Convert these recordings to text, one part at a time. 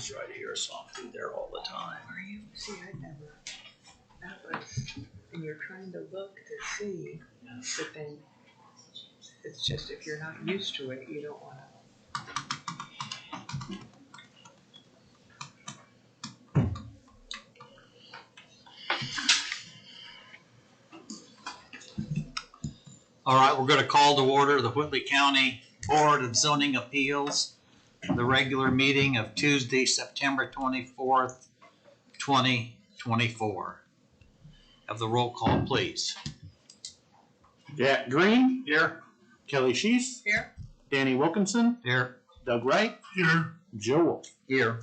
is right here, so I'm through there all the time. Are you? See, I never. That was, and you're trying to look to see, but then it's just if you're not used to it, you don't want to. All right, we're going to call to order the Whitley County Board of Zoning Appeals, the regular meeting of Tuesday, September 24th, 2024. Have the roll call, please. Jack Green. Here. Kelley Sheiss. Here. Danny Wilkinson. Here. Doug Wright. Here. Joe Wolf. Here.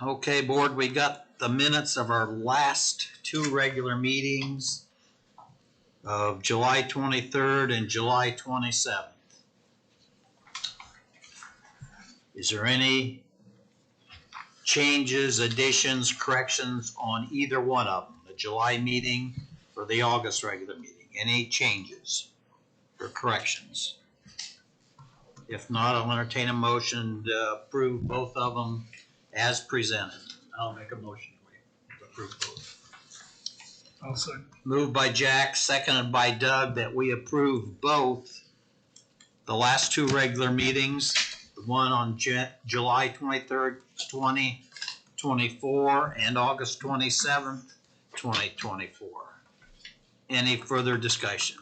Okay, board, we got the minutes of our last two regular meetings of July 23rd and July 27th. Is there any changes, additions, corrections on either one of them, the July meeting or the August regular meeting? Any changes or corrections? If not, I'll entertain a motion to approve both of them as presented. I'll make a motion to approve both. I'll second. Moved by Jack, seconded by Doug, that we approve both the last two regular meetings, the one on July 23rd, 2024, and August 27th, 2024. Any further discussion?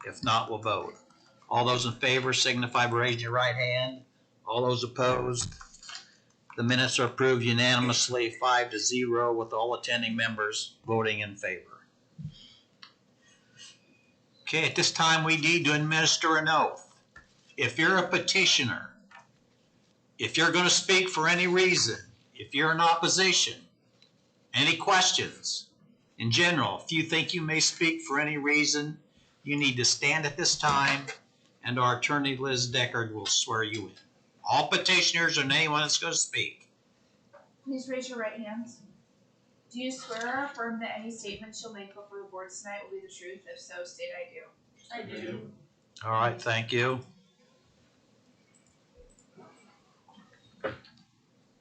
If not, we'll vote. All those in favor signify by raising your right hand. All those opposed? The minutes are approved unanimously, 5-0, with all attending members voting in favor. Okay, at this time we need to administer an oath. If you're a petitioner, if you're going to speak for any reason, if you're in opposition, any questions, in general, if you think you may speak for any reason, you need to stand at this time and our attorney Liz Deckard will swear you in. All petitioners and anyone that's going to speak. Please raise your right hands. Do you swear or affirm that any statements you'll make before the board tonight will be the truth? If so, state I do. I do. All right, thank you.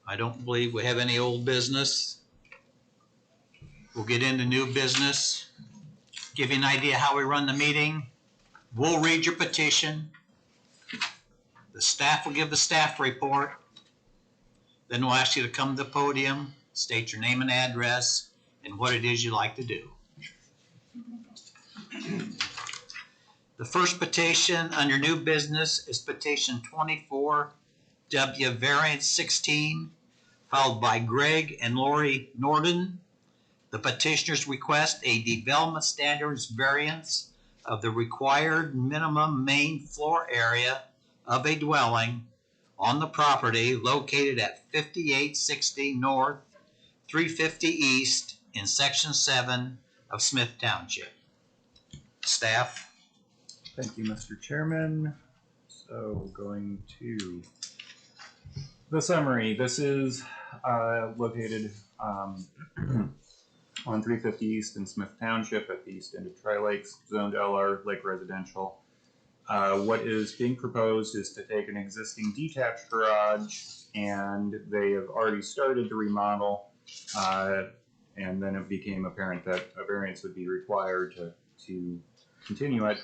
I don't believe we have any old business. We'll get into new business. Give you an idea how we run the meeting. We'll read your petition. The staff will give the staff report. Then we'll ask you to come to the podium, state your name and address, and what it is you'd like to do. The first petition under new business is petition 24W variance 16, filed by Greg and Lory Norden. The petitioners request a development standards variance of the required minimum main floor area of a dwelling on the property located at 5860 North, 350 East in Section 7 of Smith Township. Staff. Thank you, Mr. Chairman. So going to the summary. This is located on 350 East in Smith Township at the east end of Tri-Lakes, zoned LR, Lake Residential. What is being proposed is to take an existing detached garage, and they have already started the remodel, and then it became apparent that a variance would be required to continue it.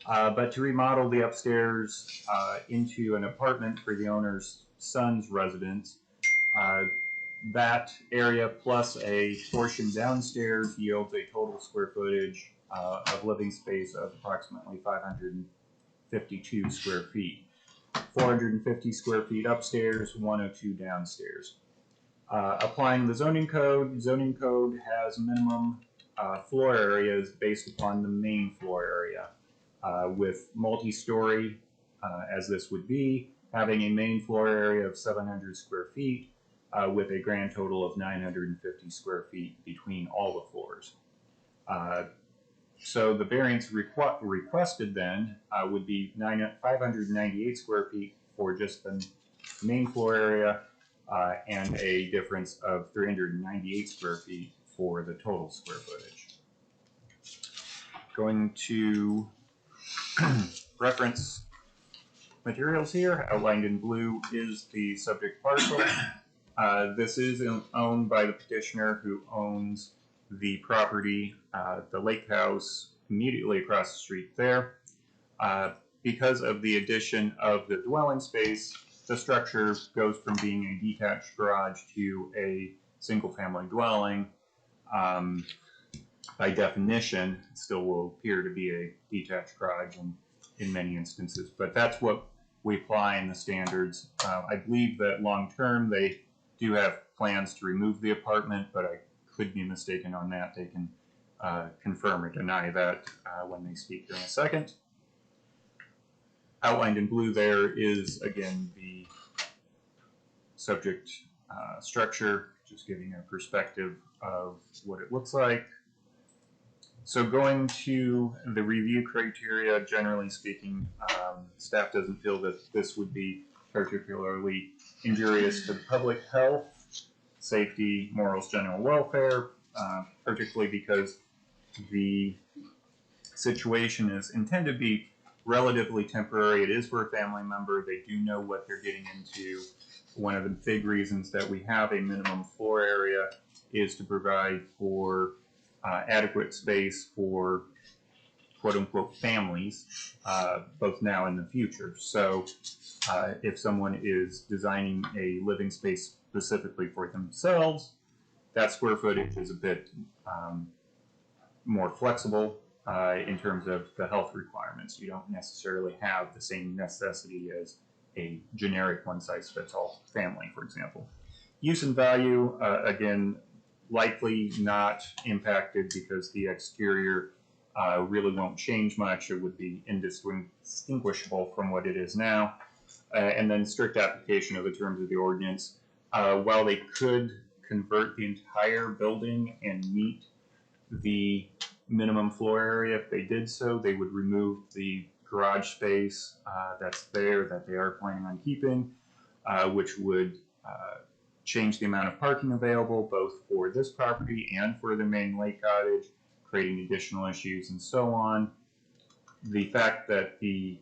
But to remodel the upstairs into an apartment for the owner's son's residence, that area plus a portion downstairs yields a total square footage of living space of approximately 552 square feet. 450 square feet upstairs, 102 downstairs. Applying the zoning code has minimum floor areas based upon the main floor area, with multi-story, as this would be, having a main floor area of 700 square feet, with a grand total of 950 square feet between all the floors. So the variance requested then would be 598 square feet for just the main floor area, and a difference of 398 square feet for the total square footage. Going to reference materials here. Outlined in blue is the subject parcel. This is owned by the petitioner, who owns the property, the lake house immediately across the street there. Because of the addition of the dwelling space, the structure goes from being a detached garage to a single-family dwelling. By definition, it still will appear to be a detached garage in many instances, but that's what we apply in the standards. I believe that long-term they do have plans to remove the apartment, but I could be mistaken on that. They can confirm or deny that when they speak here in a second. Outlined in blue there is, again, the subject structure, just giving a perspective of what it looks like. So going to the review criteria, generally speaking, staff doesn't feel that this would be particularly injurious to the public health, safety, morals, general welfare, particularly because the situation is intended to be relatively temporary. It is for a family member. They do know what they're getting into. One of the big reasons that we have a minimum floor area is to provide for adequate space for quote-unquote families, both now and in the future. So if someone is designing a living space specifically for themselves, that square footage is a bit more flexible in terms of the health requirements. You don't necessarily have the same necessity as a generic one-size-fits-all family, for example. Use and value, again, likely not impacted because the exterior really won't change much. It would be indistinguishable from what it is now. And then strict application of the terms of the ordinance. While they could convert the entire building and meet the minimum floor area, if they did so, they would remove the garage space that's there that they are planning on keeping, which would change the amount of parking available both for this property and for the main lake cottage, creating additional issues and so on. The fact that the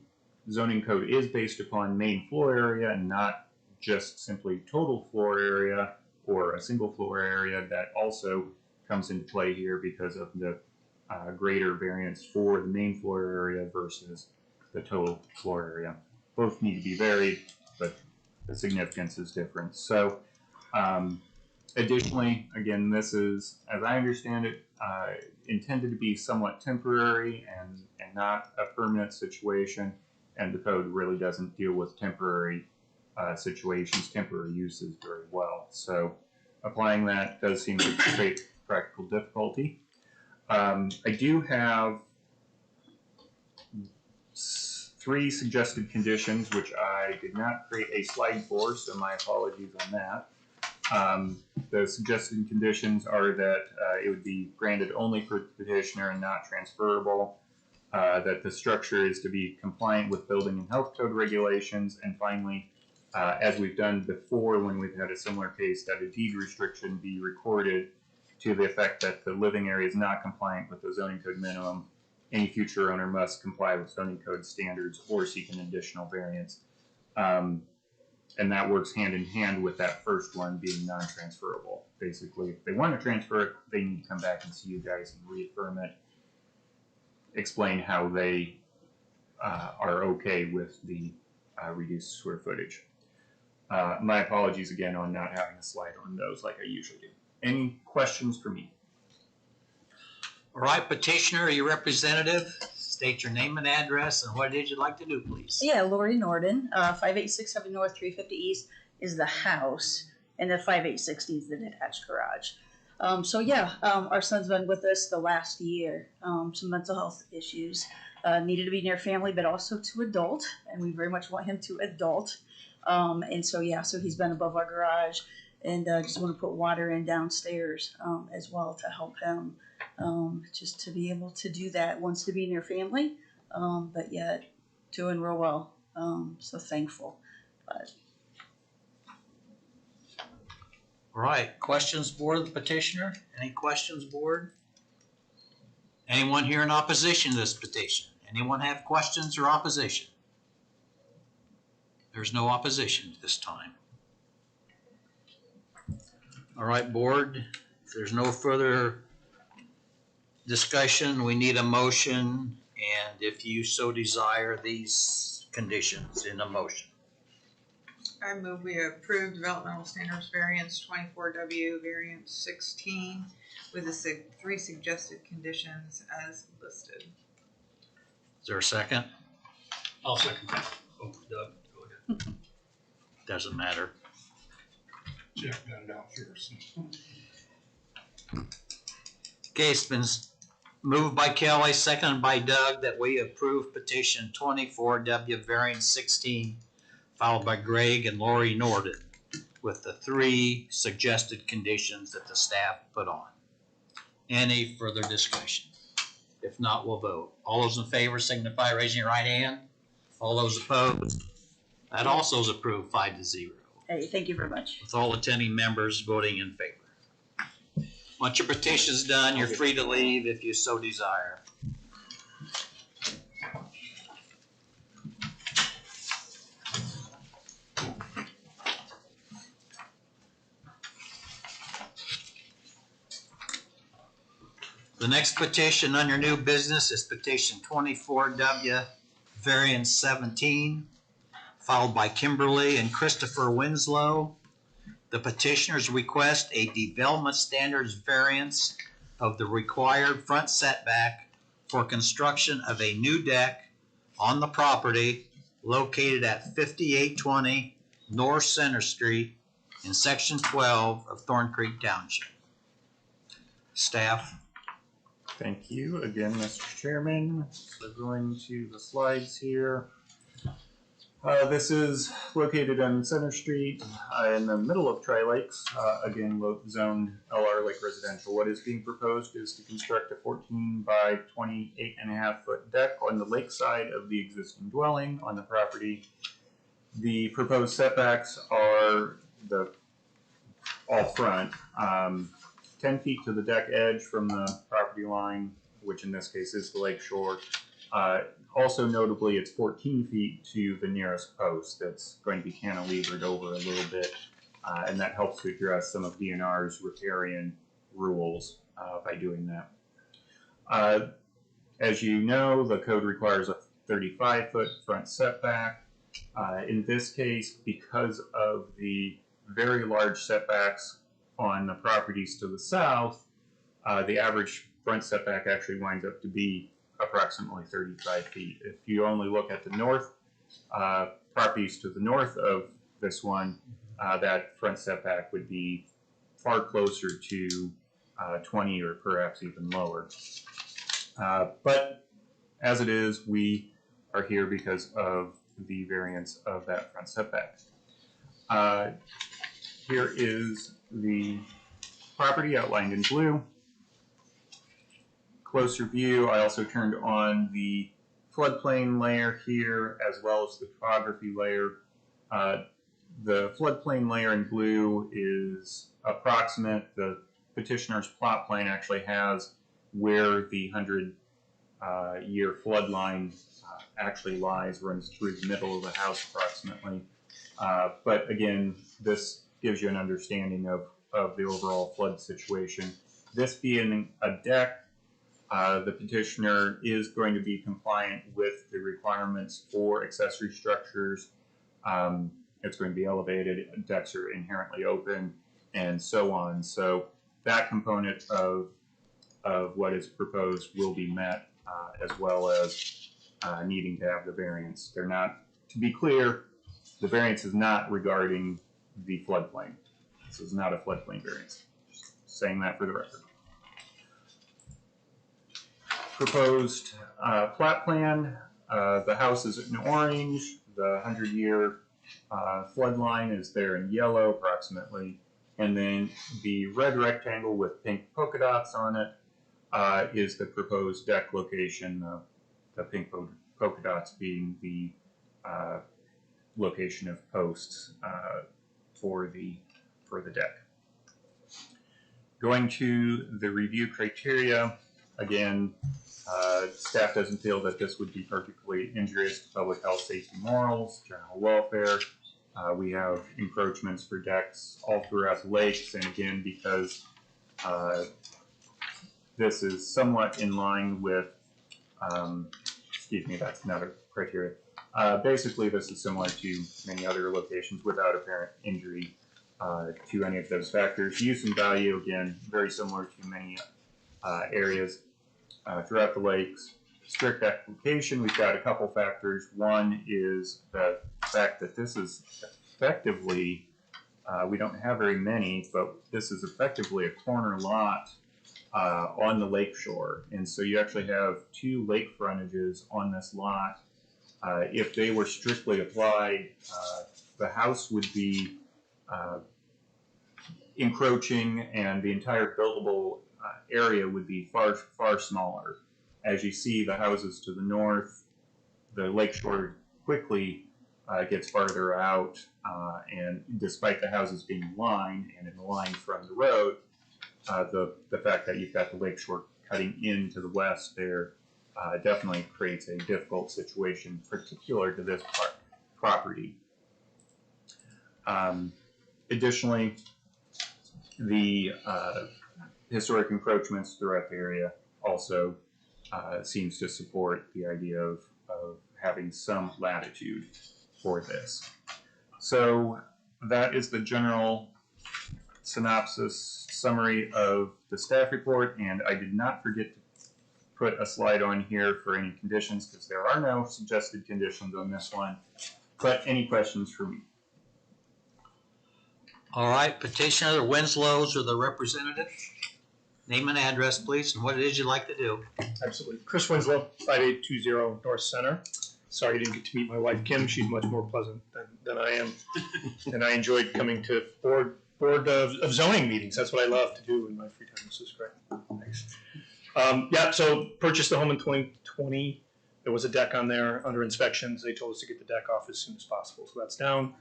zoning code is based upon main floor area and not just simply total floor area or a single floor area, that also comes into play here because of the greater variance for the main floor area versus the total floor area. Both need to be varied, but the significance is different. So additionally, again, this is, as I understand it, intended to be somewhat temporary and not a permanent situation, and the code really doesn't deal with temporary situations, temporary uses very well. So applying that does seem to create practical difficulty. I do have 3 suggested conditions, which I did not create a slide for, so my apologies on that. The suggested conditions are that it would be granted only for the petitioner and not transferable, that the structure is to be compliant with building and health code regulations, and finally, as we've done before when we've had a similar case, that a deed restriction be recorded to the effect that the living area is not compliant with the zoning code minimum. Any future owner must comply with zoning code standards or seek an additional variance. And that works hand in hand with that first one being non-transferable. Basically, if they want to transfer it, they need to come back and see you guys and reaffirm it, explain how they are okay with the reduced square footage. My apologies again on not having a slide on those like I usually do. Any questions for me? All right, petitioner, your representative, state your name and address and what it is you'd like to do, please. Yeah, Lory Norden, 5867 North, 350 East is the house, and the 5860 is the detached garage. Our son's been with us the last year. Some mental health issues, needed to be near family, but also to adult, and we very much want him to adult. So he's been above our garage, and just want to put water in downstairs as well to help him. Just to be able to do that, wants to be near family, but yet doing real well. So thankful. But. All right, questions, board of the petitioner? Any questions, board? Anyone here in opposition to this petition? Anyone have questions or opposition? There's no opposition this time. All right, board, if there's no further discussion, we need a motion, and if you so desire, these conditions in a motion. I move we approve developmental standards variance 24W, variance 16, with the 3 suggested conditions as listed. Is there a second? I'll second that. Oh, Doug, go ahead. Doesn't matter. Jack got it out first. Okay, it's been moved by Kelley, seconded by Doug, that we approve petition 24W variance 16, followed by Greg and Lory Norden, with the 3 suggested conditions that the staff put on. Any further discussion? If not, we'll vote. All those in favor signify raising your right hand. All those opposed? That also is approved 5-0, Hey, thank you very much. with all attending members voting in favor. Once your petition's done, you're free to leave if you so desire. The next petition on your new business is petition 24W, variance 17, followed by Kimberly and Christopher Winslow. The petitioners request a development standards variance of the required front setback for construction of a new deck on the property located at 5820 North Center Street in Section 12 of Thorncreek Township. Staff. Thank you again, Mr. Chairman. So going to the slides here. This is located on Center Street in the middle of Tri-Lakes, again zoned LR Lake Residential. What is being proposed is to construct a 14 by 28.5 foot deck on the lake side of the existing dwelling on the property. The proposed setbacks are all front, 10 feet to the deck edge from the property line, which in this case is the lake shore. Also notably, it's 14 feet to the nearest post that's going to be cantilevered over a little bit, and that helps to address some of DNR's riparian rules by doing that. As you know, the code requires a 35-foot front setback. In this case, because of the very large setbacks on the properties to the south, the average front setback actually winds up to be approximately 35 feet. If you only look at the north, properties to the north of this one, that front setback would be far closer to 20 or perhaps even lower. But as it is, we are here because of the variance of that front setback. Here is the property outlined in blue. Closer view, I also turned on the floodplain layer here as well as the topography layer. The floodplain layer in blue is approximate. The petitioner's plot plan actually has where the 100-year flood line actually lies, runs through the middle of the house approximately. But again, this gives you an understanding of the overall flood situation. This being a deck, the petitioner is going to be compliant with the requirements for accessory structures. It's going to be elevated, decks are inherently open, and so on. So that component of what is proposed will be met, as well as needing to have the variance. They're not, to be clear, the variance is not regarding the floodplain. This is not a floodplain variance. Just saying that for the record. Proposed plat plan. The house is in orange. The 100-year flood line is there in yellow approximately. And then the red rectangle with pink polka dots on it is the proposed deck location. The pink polka dots being the location of posts for the deck. Going to the review criteria. Again, staff doesn't feel that this would be particularly injurious to public health, safety, morals, general welfare. We have encroachments for decks all throughout the lakes, and again, because this is somewhat in line with, excuse me, that's another criteria. Basically, this is similar to many other locations without apparent injury to any of those factors. Use and value, again, very similar to many areas throughout the lakes. Strict application, we've got a couple factors. One is the fact that this is effectively, we don't have very many, but this is effectively a corner lot on the lake shore. And so you actually have two lake frontages on this lot. If they were strictly applied, the house would be encroaching and the entire buildable area would be far, far smaller. As you see, the houses to the north, the lakeshore quickly gets farther out, and despite the houses being in line and in the line from the road, the fact that you've got the lakeshore cutting into the west there definitely creates a difficult situation, particular to this property. Additionally, the historic encroachments throughout the area also seems to support the idea of having some latitude for this. So that is the general synopsis summary of the staff report, and I did not forget to put a slide on here for any conditions because there are no suggested conditions on this one. But any questions for me? All right, petitioner Winslow's or the representative. Name and address, please, and what it is you'd like to do. Absolutely. Chris Winslow, 5820 North Center. Sorry you didn't get to meet my wife, Kim. She's much more pleasant than I am. And I enjoyed coming to board of zoning meetings. That's what I love to do in my free time. This is great. Thanks. Yeah, so purchased the home in 2020. There was a deck on there under inspections. They told us to get the deck off as soon as possible. So that's down.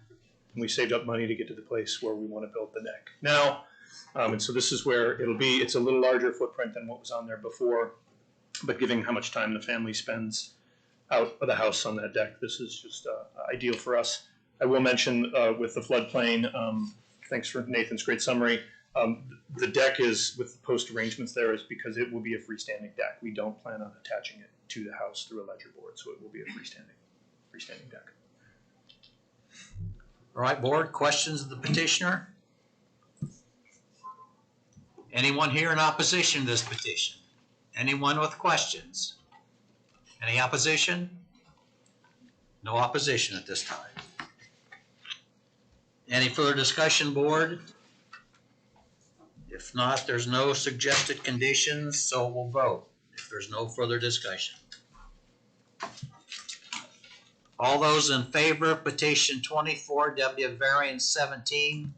And we saved up money to get to the place where we want to build the deck now. And so this is where it'll be. It's a little larger footprint than what was on there before, but given how much time the family spends out of the house on that deck, this is just ideal for us. I will mention with the floodplain, thanks for Nathan's great summary. The deck is, with the post arrangements there, is because it will be a freestanding deck. We don't plan on attaching it to the house through a ledger board, so it will be a freestanding deck. All right, board, questions of the petitioner? Anyone here in opposition to this petition? Anyone with questions? Any opposition? No opposition at this time. Any further discussion, board? If not, there's no suggested conditions, so we'll vote if there's no further discussion. All those in favor of petition 24W variance 17,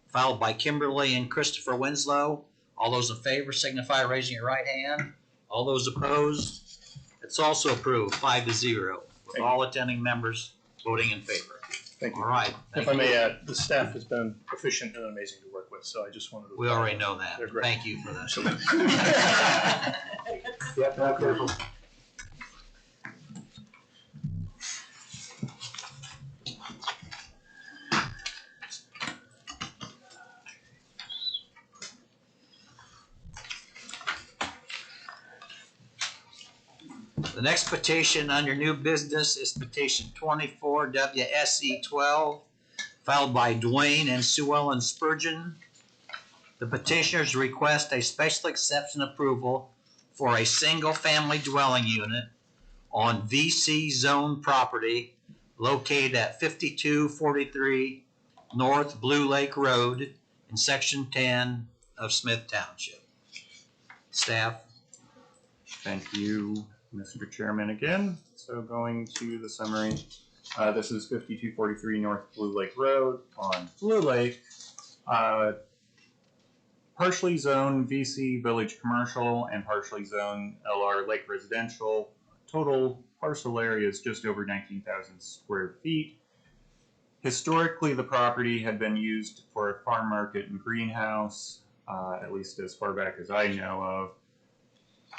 filed by Kimberly and Christopher Winslow. All those in favor signify by raising your right hand. All those opposed, it's also approved 5-0, with all attending members voting in favor. Thank you. All right. If I may add, the staff has been efficient and amazing to work with, so I just wanted to. We already know that. They're great. Thank you for that. Yeah, not careful. The next petition under new business is petition 24WSE12, filed by Dwane and Suellen Spurgeon. The petitioners request a special exception approval for a single-family dwelling unit on VC zone property located at 5243 North Blue Lake Road in Section 10 of Smith Township. Staff. Thank you, Mr. Chairman, again. So going to the summary, this is 5243 North Blue Lake Road on Blue Lake. Partially zoned VC Village Commercial and partially zoned LR Lake Residential. Total parcel area is just over 19,000 square feet. Historically, the property had been used for a farm market and greenhouse, at least as far back as I know of.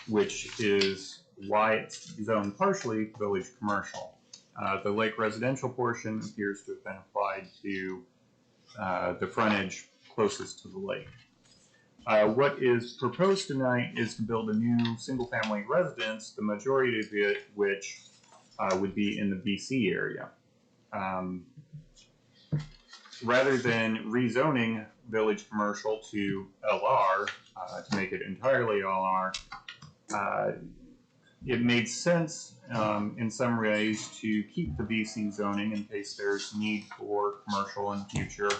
which is why it's zoned partially village commercial. The lake residential portion appears to have been applied to the frontage closest to the lake. What is proposed tonight is to build a new single-family residence, the majority of it which would be in the BC area. Rather than rezoning village commercial to LR, to make it entirely LR, it made sense in some ways to keep the BC zoning in case there's need for commercial in the future,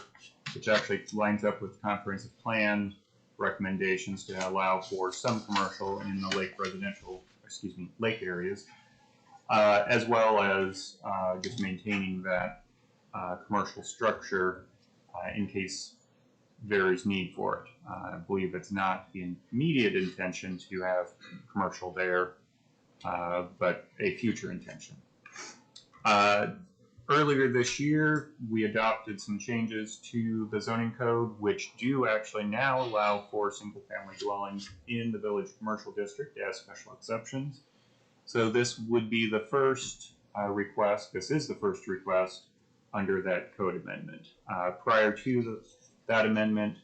which actually lines up with comprehensive plan recommendations to allow for some commercial in the lake areas, as well as just maintaining that commercial structure in case there is need for it. I believe it's not the immediate intention to have commercial there, but a future intention. Earlier this year, we adopted some changes to the zoning code, which do actually now allow for single-family dwellings in the village commercial district as special exceptions. So this would be the first request. This is the first request under that code amendment. Prior to that amendment,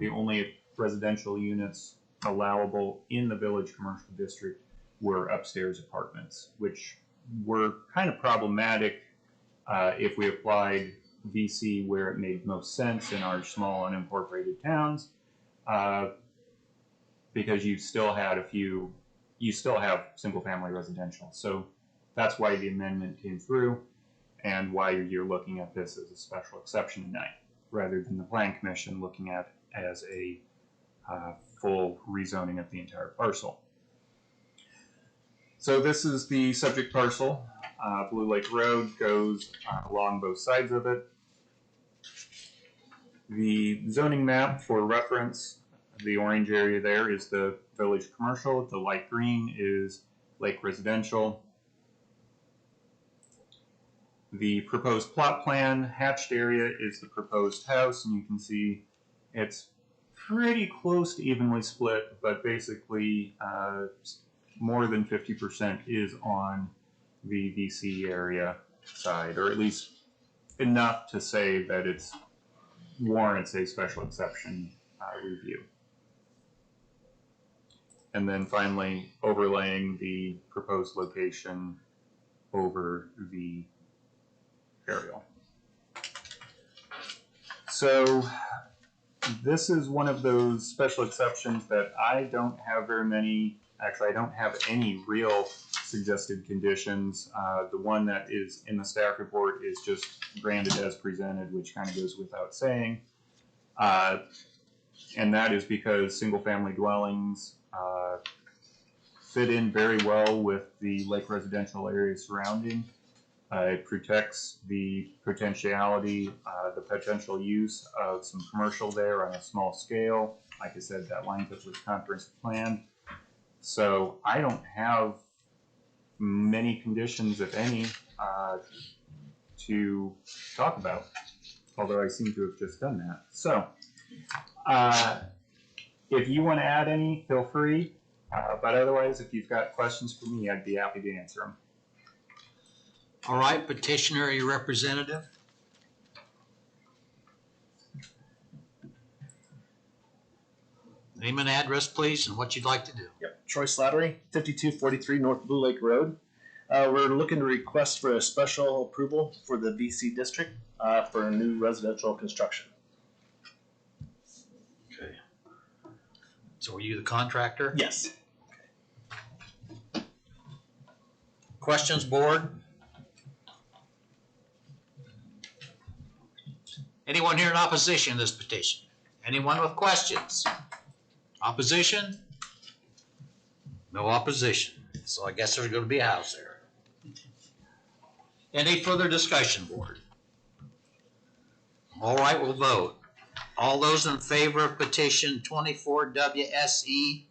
the only residential units allowable in the village commercial district were upstairs apartments, which were kind of problematic if we applied VC where it made most sense in our small unincorporated towns, because you still have single family residential. So that's why the amendment came through and why you're looking at this as a special exception tonight, rather than the Plan Commission looking at it as a full rezoning of the entire parcel. So this is the subject parcel. Blue Lake Road goes along both sides of it. The zoning map for reference, the orange area there is the village commercial. The light green is lake residential. The proposed plot plan hatched area is the proposed house, and you can see it's pretty close to evenly split, but basically more than 50% is on the VC area side, or at least enough to say that it warrants a special exception review. And then finally overlaying the proposed location over the aerial. So this is one of those special exceptions that I don't have very many. Actually, I don't have any real suggested conditions. The one that is in the staff report is just granted as presented, which kind of goes without saying. And that is because single-family dwellings fit in very well with the lake residential area surrounding. It protects the potentiality, the potential use of some commercial there on a small scale. Like I said, that lines up with comprehensive plan. So I don't have many conditions, if any, to talk about, although I seem to have just done that. So if you want to add any, feel free. But otherwise, if you've got questions for me, I'd be happy to answer them. All right, petitioner, your representative. Name and address, please, and what you'd like to do. Yep, Troy Slattery, 5243 North Blue Lake Road. We're looking to request for a special approval for the BC district for a new residential construction. Okay. So are you the contractor? Yes. Questions, board? Anyone here in opposition to this petition? Anyone with questions? Opposition? No opposition. So I guess there's going to be a house there. Any further discussion, board? All right, we'll vote. All those in favor of petition 24 WSE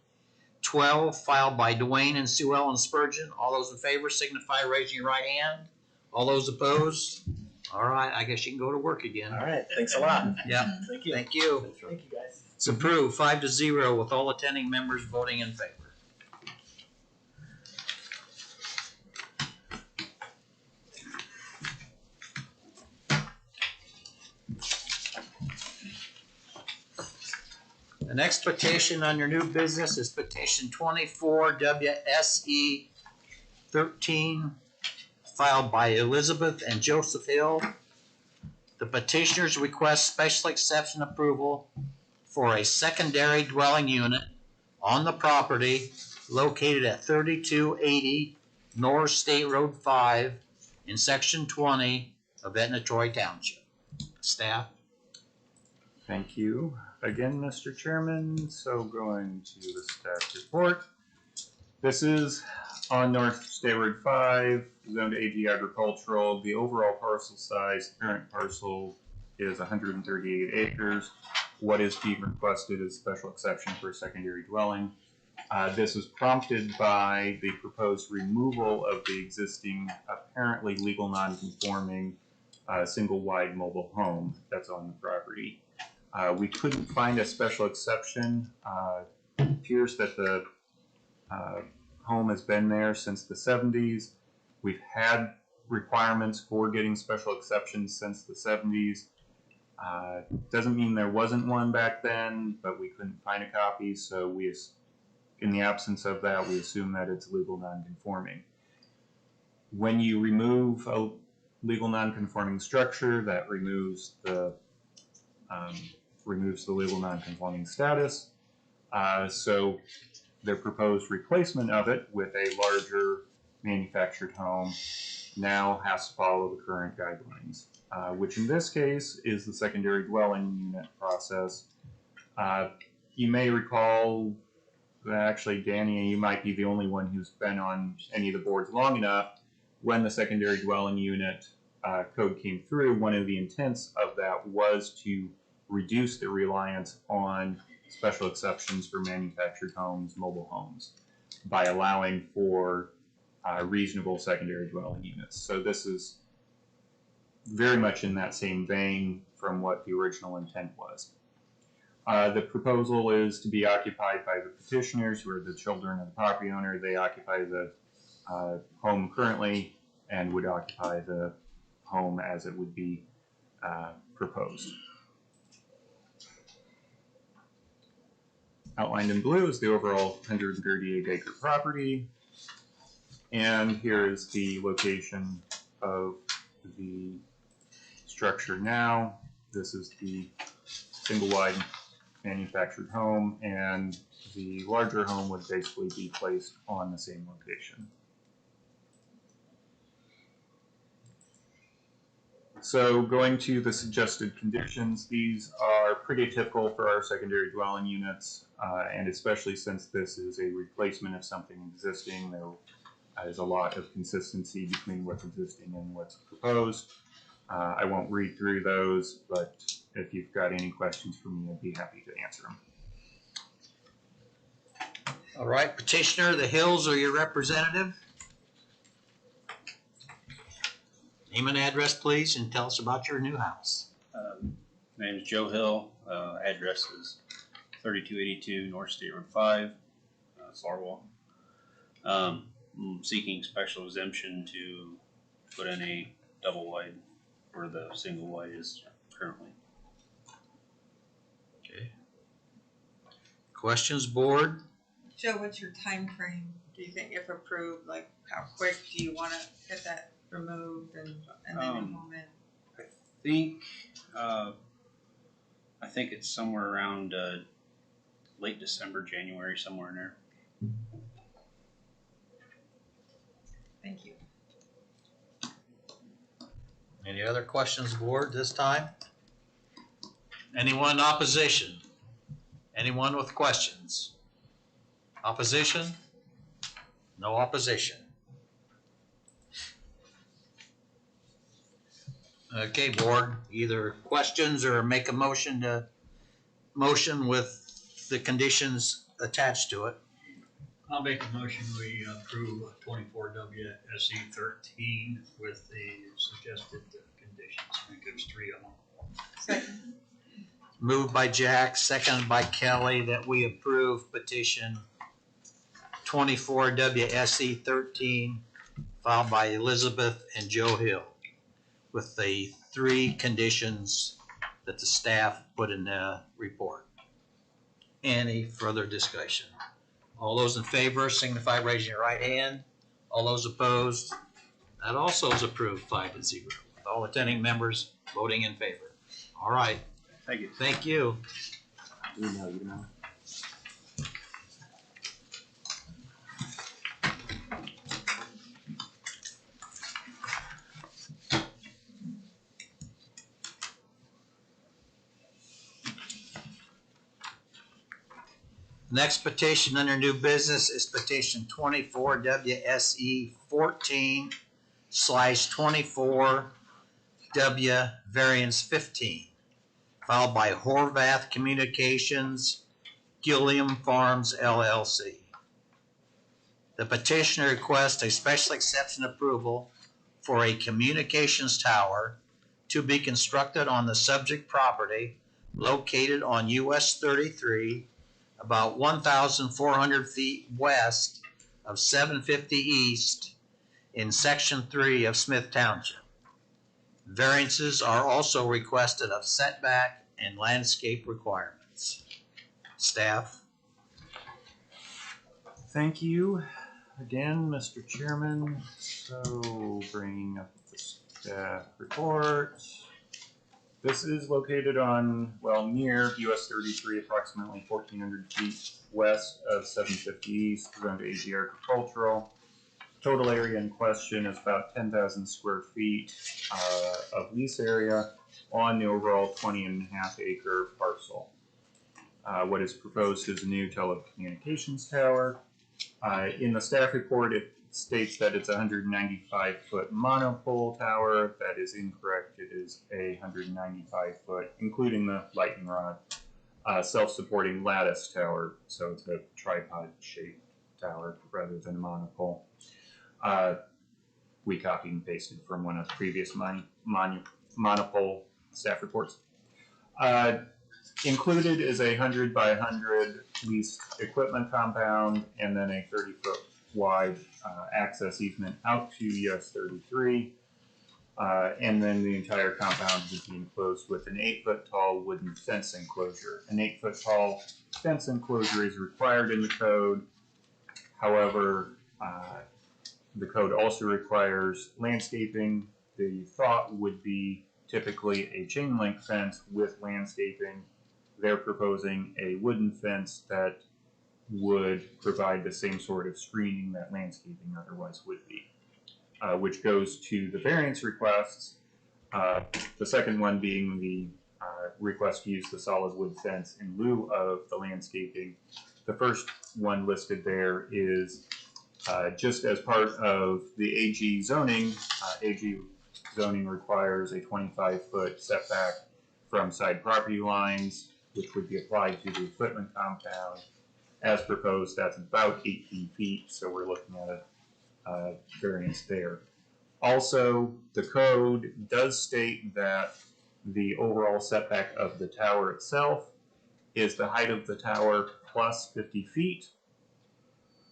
12 filed by Dwane and Suellen and Spurgeon, all those in favor signify raising your right hand. All those opposed? All right, I guess you can go to work again. All right, thanks a lot. Yeah, Thank you. thank you. Thank you, guys. It's approved 5-0 with all attending members voting in favor. The next petition on your new business is petition 24 WSE 13, filed by Elizabeth and Joseph Hill. The petitioners request special exception approval for a secondary dwelling unit on the property located at 3280 North State Road 5 in Section 20 of Troy Township. Staff? Thank you again, Mr. Chairman. So going to the staff report. This is on North State Road 5, zoned AG agricultural. The overall parcel size, parent parcel, is 138 acres. What is being requested is special exception for a secondary dwelling. This was prompted by the proposed removal of the existing, apparently legal non-conforming single-wide mobile home that's on the property. We couldn't find a special exception. It appears that the home has been there since the 70s. We've had requirements for getting special exceptions since the 70s. Doesn't mean there wasn't one back then, but we couldn't find a copy, so in the absence of that, we assume that it's legal non-conforming. When you remove a legal non-conforming structure, that removes the legal non-conforming status. So their proposed replacement of it with a larger manufactured home now has to follow the current guidelines, which in this case is the secondary dwelling unit process. You may recall that actually, Danny, you might be the only one who's been on any of the boards long enough. When the secondary dwelling unit code came through, one of the intents of that was to reduce the reliance on special exceptions for manufactured homes, mobile homes, by allowing for reasonable secondary dwelling units. So this is very much in that same vein from what the original intent was. The proposal is to be occupied by the petitioners, who are the children of the property owner. They occupy the home currently and would occupy the home as it would be proposed. Outlined in blue is the overall 138 acre property. And here is the location of the structure now. This is the single wide manufactured home, and the larger home would basically be placed on the same location. So going to the suggested conditions, these are pretty typical for our secondary dwelling units, and especially since this is a replacement of something existing, there is a lot of consistency between what's existing and what's proposed. I won't read through those, but if you've got any questions for me, I'd be happy to answer them. All right, petitioner, the Hills are your representative. Name and address, please, and tell us about your new house. My name is Joe Hill. Address is 3282 North State Road 5, Sarwell. I'm seeking special exemption to put in a double wide where the single wide is currently. Okay. Questions, board? Joe, what's your time frame? Do you think if approved, like how quick do you want to get that removed and then home in? I think it's somewhere around late December, January, somewhere in there. Thank you. Any other questions, board, this time? Anyone in opposition? Anyone with questions? Opposition? No opposition. Okay, board, either questions or make a motion with the conditions attached to it. I'll make a motion we approve 24 WSE 13 with the suggested conditions. I think there's 3 of them. Second. Moved by Jack, seconded by Kelley, that we approve petition 24 WSE 13 filed by Elizabeth and Joe Hill with the 3 conditions that the staff put in the report. Any further discussion? All those in favor signify by raising your right hand. All those opposed, that also is approved 5-0. With all attending members voting in favor. All right. Thank you. Thank you. You know. Next petition under new business is petition 24 WSE 14/24 W variance 15, filed by Horvath Communications, Gilliam Farms LLC. The petitioner requests a special exception approval for a communications tower to be constructed on the subject property located on US 33, about 1,400 feet west of 750 East in Section 3 of Smith Township. Variances are also requested of setback and landscape requirements. Staff? Thank you again, Mr. Chairman. So, bringing up the staff report. This is located on, well, near US 33, approximately 1,400 feet west of 750 East, zoned AG agricultural. Total area in question is about 10,000 square feet of lease area on the overall 20.5 acre parcel. What is proposed is a new telecommunications tower. In the staff report, it states that it's a 195-foot monopole tower. That is incorrect. It is a 195-foot, including the lightning rod, self-supporting lattice tower. So it's a tripod-shaped tower rather than a monopole. We copied and pasted from one of the previous monopole staff reports. Included is a 100 by 100 leased equipment compound and then a 30-foot wide access easement out to US 33. And then the entire compound would be enclosed with an 8-foot tall wooden fence enclosure. An 8-foot tall fence enclosure is required in the code. However, the code also requires landscaping. The thought would be typically a chain link fence with landscaping. They're proposing a wooden fence that would provide the same sort of screening that landscaping otherwise would be, which goes to the variance requests. The second one being the request to use the solid wood fence in lieu of the landscaping. The first one listed there is just as part of the AG zoning. AG zoning requires a 25-foot setback from side property lines, which would be applied to the equipment compound. As proposed, that's about 18 feet, so we're looking at a variance there. Also, the code does state that the overall setback of the tower itself is the height of the tower plus 50 feet.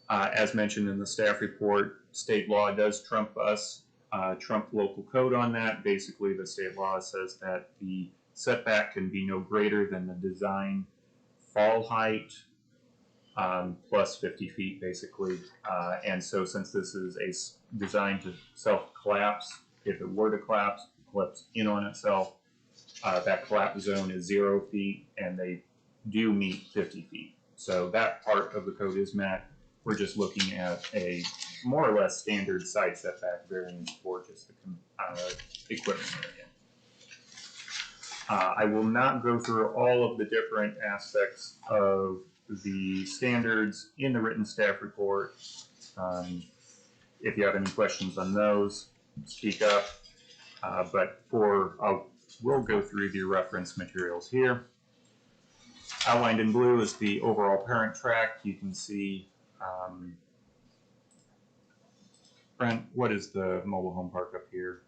As mentioned in the staff report, state law does trump local code on that. Basically, the state law says that the setback can be no greater than the design fall height plus 50 feet, basically. And so since this is designed to self-collapse, if it were to collapse in on itself, that collapse zone is 0 feet, and they do meet 50 feet. So that part of the code is met. We're just looking at a more or less standard side setback variance for just the equipment area. I will not go through all of the different aspects of the standards in the written staff report. If you have any questions on those, speak up. We'll go through the reference materials here. Outlined in blue is the overall parent tract. You can see, Brent, what is the mobile home park up here?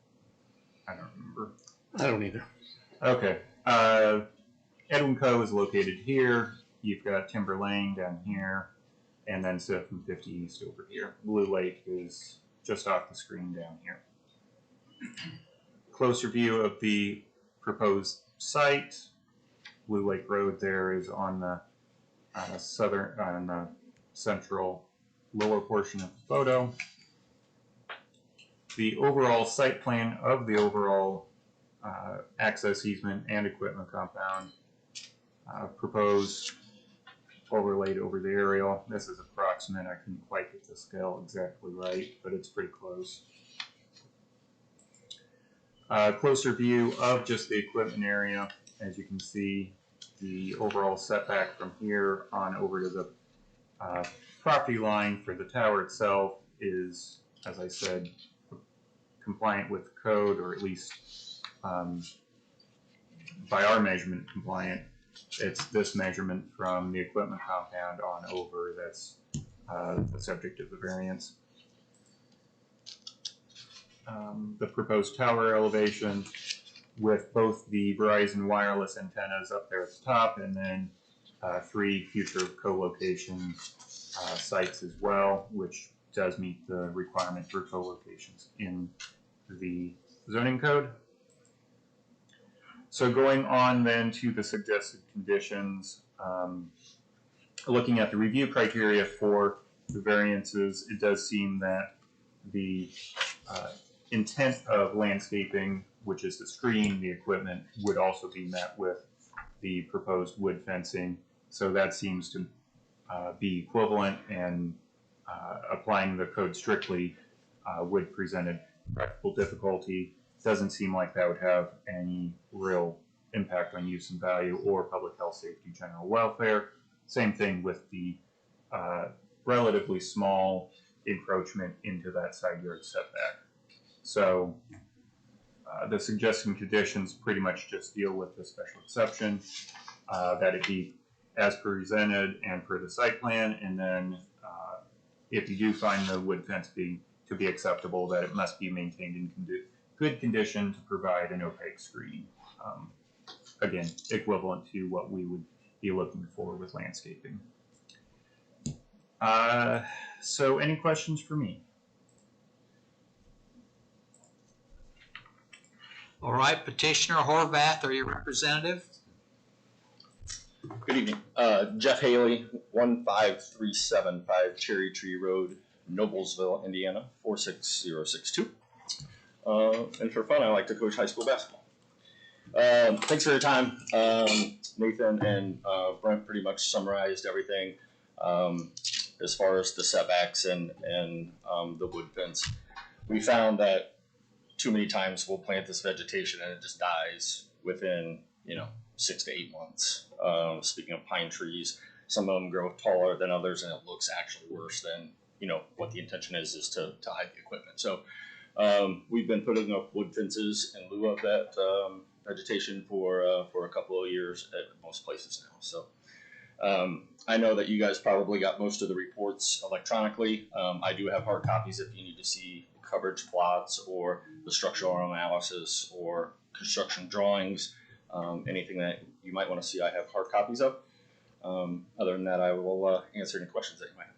I don't remember. I don't either. Okay. Edwin Co. is located here. You've got Timber Lane down here, and then 750 East over here. Blue Lake is just off the screen down here. Closer view of the proposed site. Blue Lake Road there is on the on the central lower portion of the photo. The overall site plan of the overall access easement and equipment compound proposed overlaid over the aerial. This is approximate. I couldn't quite get the scale exactly right, but it's pretty close. Closer view of just the equipment area. As you can see, the overall setback from here on over to the property line for the tower itself is, as I said, compliant with code, or at least by our measurement compliant. It's this measurement from the equipment compound on over that's the subject of the variance. The proposed tower elevation with both the Verizon wireless antennas up there at the top, and then 3 future co-location sites as well, which does meet the requirement for co-locations in the zoning code. So going on then to the suggested conditions, looking at the review criteria for the variances, it does seem that the intent of landscaping, which is to screen the equipment, would also be met with the proposed wood fencing. So that seems to be equivalent, and applying the code strictly would present a practical difficulty. Doesn't seem like that would have any real impact on use and value or public health, safety, general welfare. Same thing with the relatively small encroachment into that side yard setback. So the suggested conditions pretty much just deal with the special exception, that it be as presented and per the site plan, and then if you do find the wood fence to be acceptable, that it must be maintained in good condition to provide an opaque screen. Again, equivalent to what we would be looking for with landscaping. So any questions for me? All right, petitioner Horvath, are you representative? Good evening. Jeff Haley, 15375 Cherry Tree Road, Noblesville, Indiana, 46062. And for fun, I like to coach high school basketball. Thanks for your time. Nathan and Brent pretty much summarized everything as far as the setbacks and the wood fence. We found that too many times we'll plant this vegetation and it just dies within, 6 to 8 months. Speaking of pine trees, some of them grow taller than others, and it looks actually worse than, what the intention is to hide the equipment. So we've been putting up wood fences in lieu of that vegetation for a couple of years at most places now. So I know that you guys probably got most of the reports electronically. I do have hard copies if you need to see coverage plots or the structural analysis or construction drawings. Anything that you might want to see, I have hard copies of. Other than that, I will answer any questions that you might have.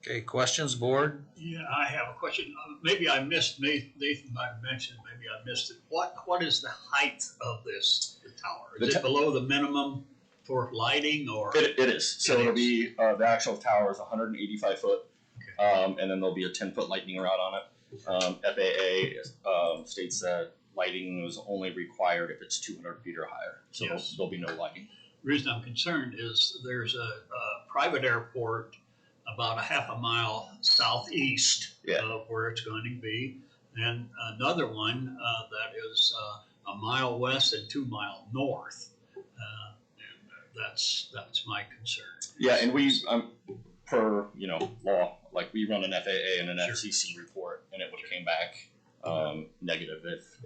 Okay, questions, board? Yeah, I have a question. Maybe I missed, Nathan might have mentioned, maybe I missed it. What is the height of this tower? Is it below the minimum for lighting, or? It is. So it'll be, the actual tower is 185 foot, okay. And then there'll be a 10-foot lightning rod on it. FAA states that lighting is only required if it's 200 feet or higher. So yes, there'll be no lighting. The reason I'm concerned is there's a private airport about a half a mile southeast of where it's going to be, and another one that is a mile west and 2 miles north. That's my concern. Yeah, and we per law, like we run an FAA and an FCC report, and it would have came back negative if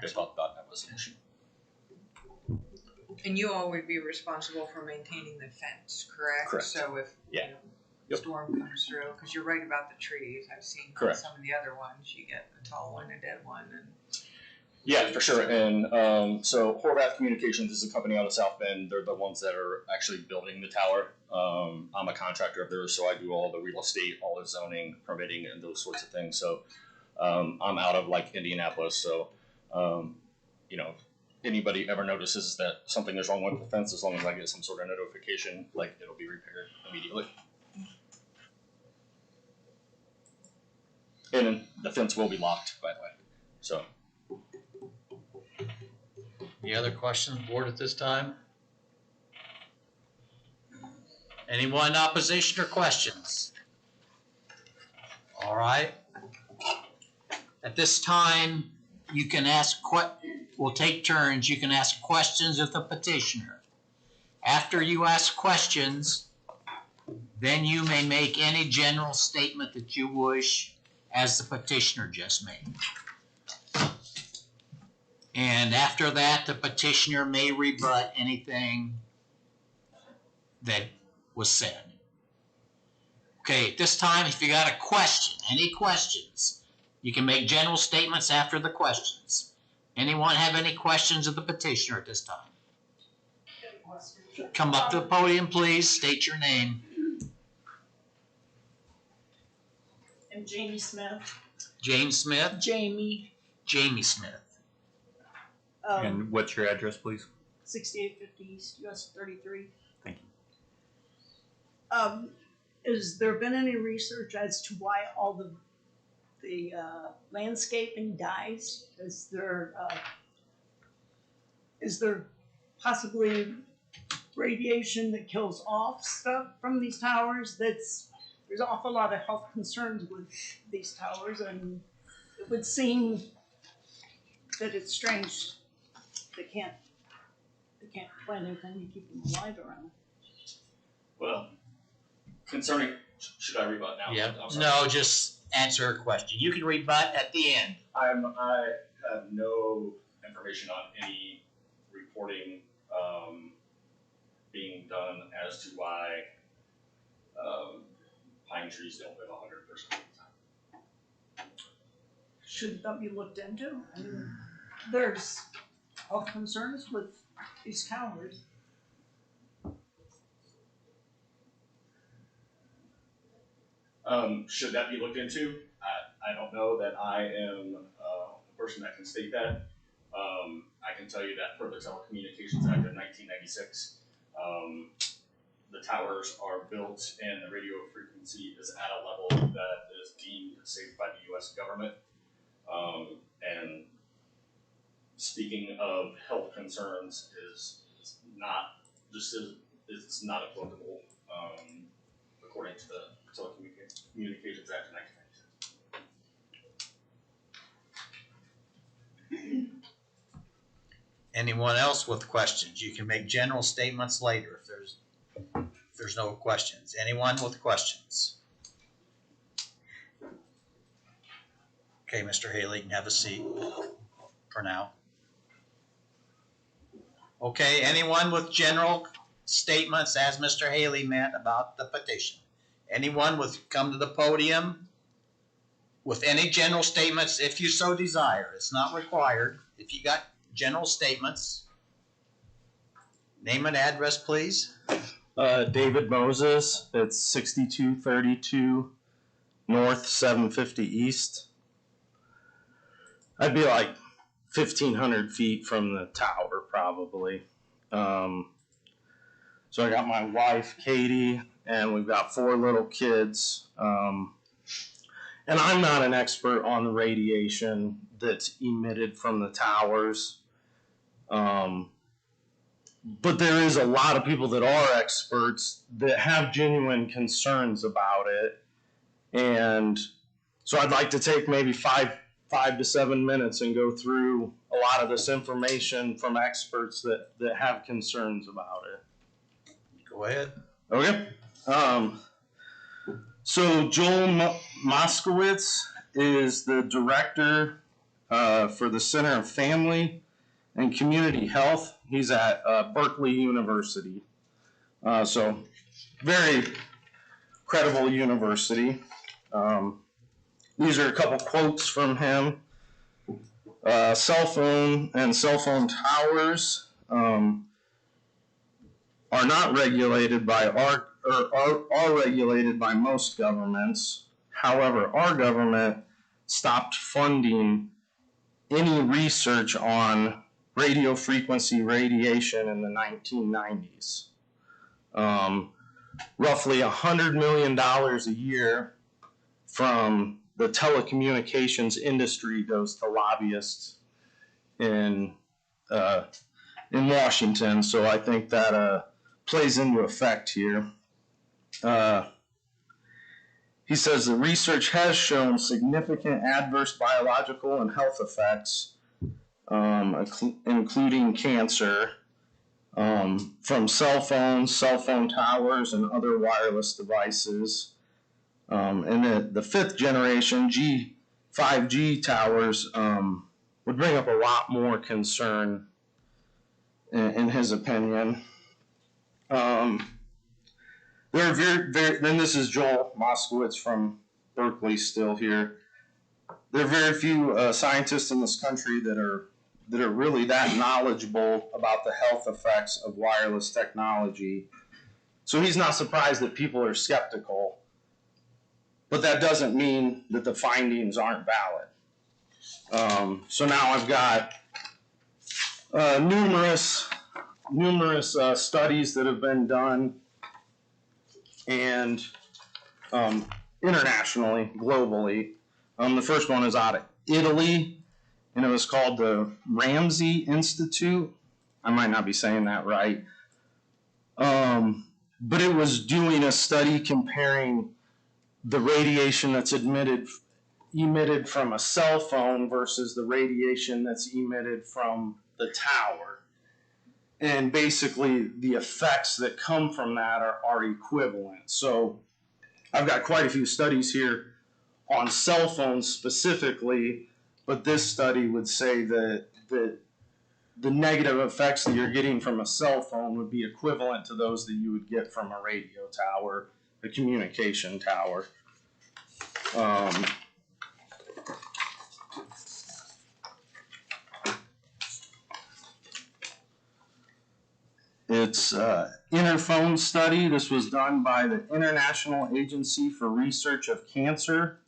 they thought that was an issue. And you all would be responsible for maintaining the fence, correct? Correct. So if storm comes through, because you're right about the trees. I've seen some of the other ones. You get a tall one, a dead one, and yeah, for sure. And so Horvath Communications is a company out of South Bend. They're the ones that are actually building the tower. I'm a contractor of theirs, so I do all the real estate, all the zoning, permitting, and those sorts of things. So I'm out of Indianapolis. So anybody ever notices that something is wrong with the fence, as long as I get some sort of notification, like it'll be repaired immediately. And the fence will be locked, by the way. So. Any other questions, board, at this time? Anyone in opposition or questions? All right. At this time, you can ask we'll take turns. You can ask questions of the petitioner. After you ask questions, then you may make any general statement that you wish, as the petitioner just made. And after that, the petitioner may rebut anything that was said. Okay, at this time, if you got a question, any questions, you can make general statements after the questions. Anyone have any questions of the petitioner at this time? Come up to the podium, please. State your name. I'm Jamie Smith. James Smith? Jamie. Jamie Smith. And what's your address, please? 6850 East, US 33. Thank you. Has there been any research as to why all the landscaping dies? Is there possibly radiation that kills off stuff from these towers? There's an awful lot of health concerns with these towers, and it would seem that it's strange they can't plant anything to keep them alive around. Well, concerning, should I rebut now? Yeah. No, just answer a question. You can rebut at the end. I have no information on any reporting being done as to why pine trees don't live 100% of the time. Shouldn't that be looked into? I mean, there's health concerns with these towers. Should that be looked into? I don't know that I am the person that can state that. I can tell you that per the Telecommunications Act of 1996, the towers are built and the radio frequency is at a level that is deemed safe by the U.S. government. And speaking of health concerns is not it's not applicable according to the Telecommunications Act of 1996. Anyone else with questions? You can make general statements later if there's no questions. Anyone with questions? Okay, Mr. Haley, you can have a seat for now. Okay, anyone with general statements, as Mr. Haley meant, about the petition? Anyone come to the podium with any general statements, if you so desire. It's not required. If you got general statements, name and address, please. David Moses. It's 6232 North 750 East. I'd be like 1,500 feet from the tower, probably. So I got my wife, Katie, and we've got 4 little kids. And I'm not an expert on the radiation that's emitted from the towers. But there is a lot of people that are experts that have genuine concerns about it. And so I'd like to take maybe 5 to 7 minutes and go through a lot of this information from experts that have concerns about it. Go ahead. Okay. So Joel Moskowitz is the director for the Center of Family and Community Health. He's at Berkeley University. So very credible university. These are a couple quotes from him. Cell phone and cell phone towers are not regulated by are regulated by most governments. However, our government stopped funding any research on radio frequency radiation in the 1990s. Roughly $100 million a year from the telecommunications industry goes to lobbyists in Washington, so I think that plays into effect here. He says the research has shown significant adverse biological and health effects, including cancer, from cell phones, cell phone towers, and other wireless devices. And the fifth generation 5G towers would bring up a lot more concern, in his opinion. There are then this is Joel Moskowitz from Berkeley still here. There are very few scientists in this country that are really that knowledgeable about the health effects of wireless technology. So he's not surprised that people are skeptical. But that doesn't mean that the findings aren't valid. So now I've got numerous studies that have been done, and internationally, globally. The first one is out of Italy, and it was called the Ramsey Institute. I might not be saying that right. But it was doing a study comparing the radiation that's emitted from a cell phone versus the radiation that's emitted from the tower. And basically, the effects that come from that are equivalent. So I've got quite a few studies here on cell phones specifically, but this study would say that the negative effects that you're getting from a cell phone would be equivalent to those that you would get from a radio tower, a communication tower. It's Interphone study. This was done by the International Agency for Research of Cancer.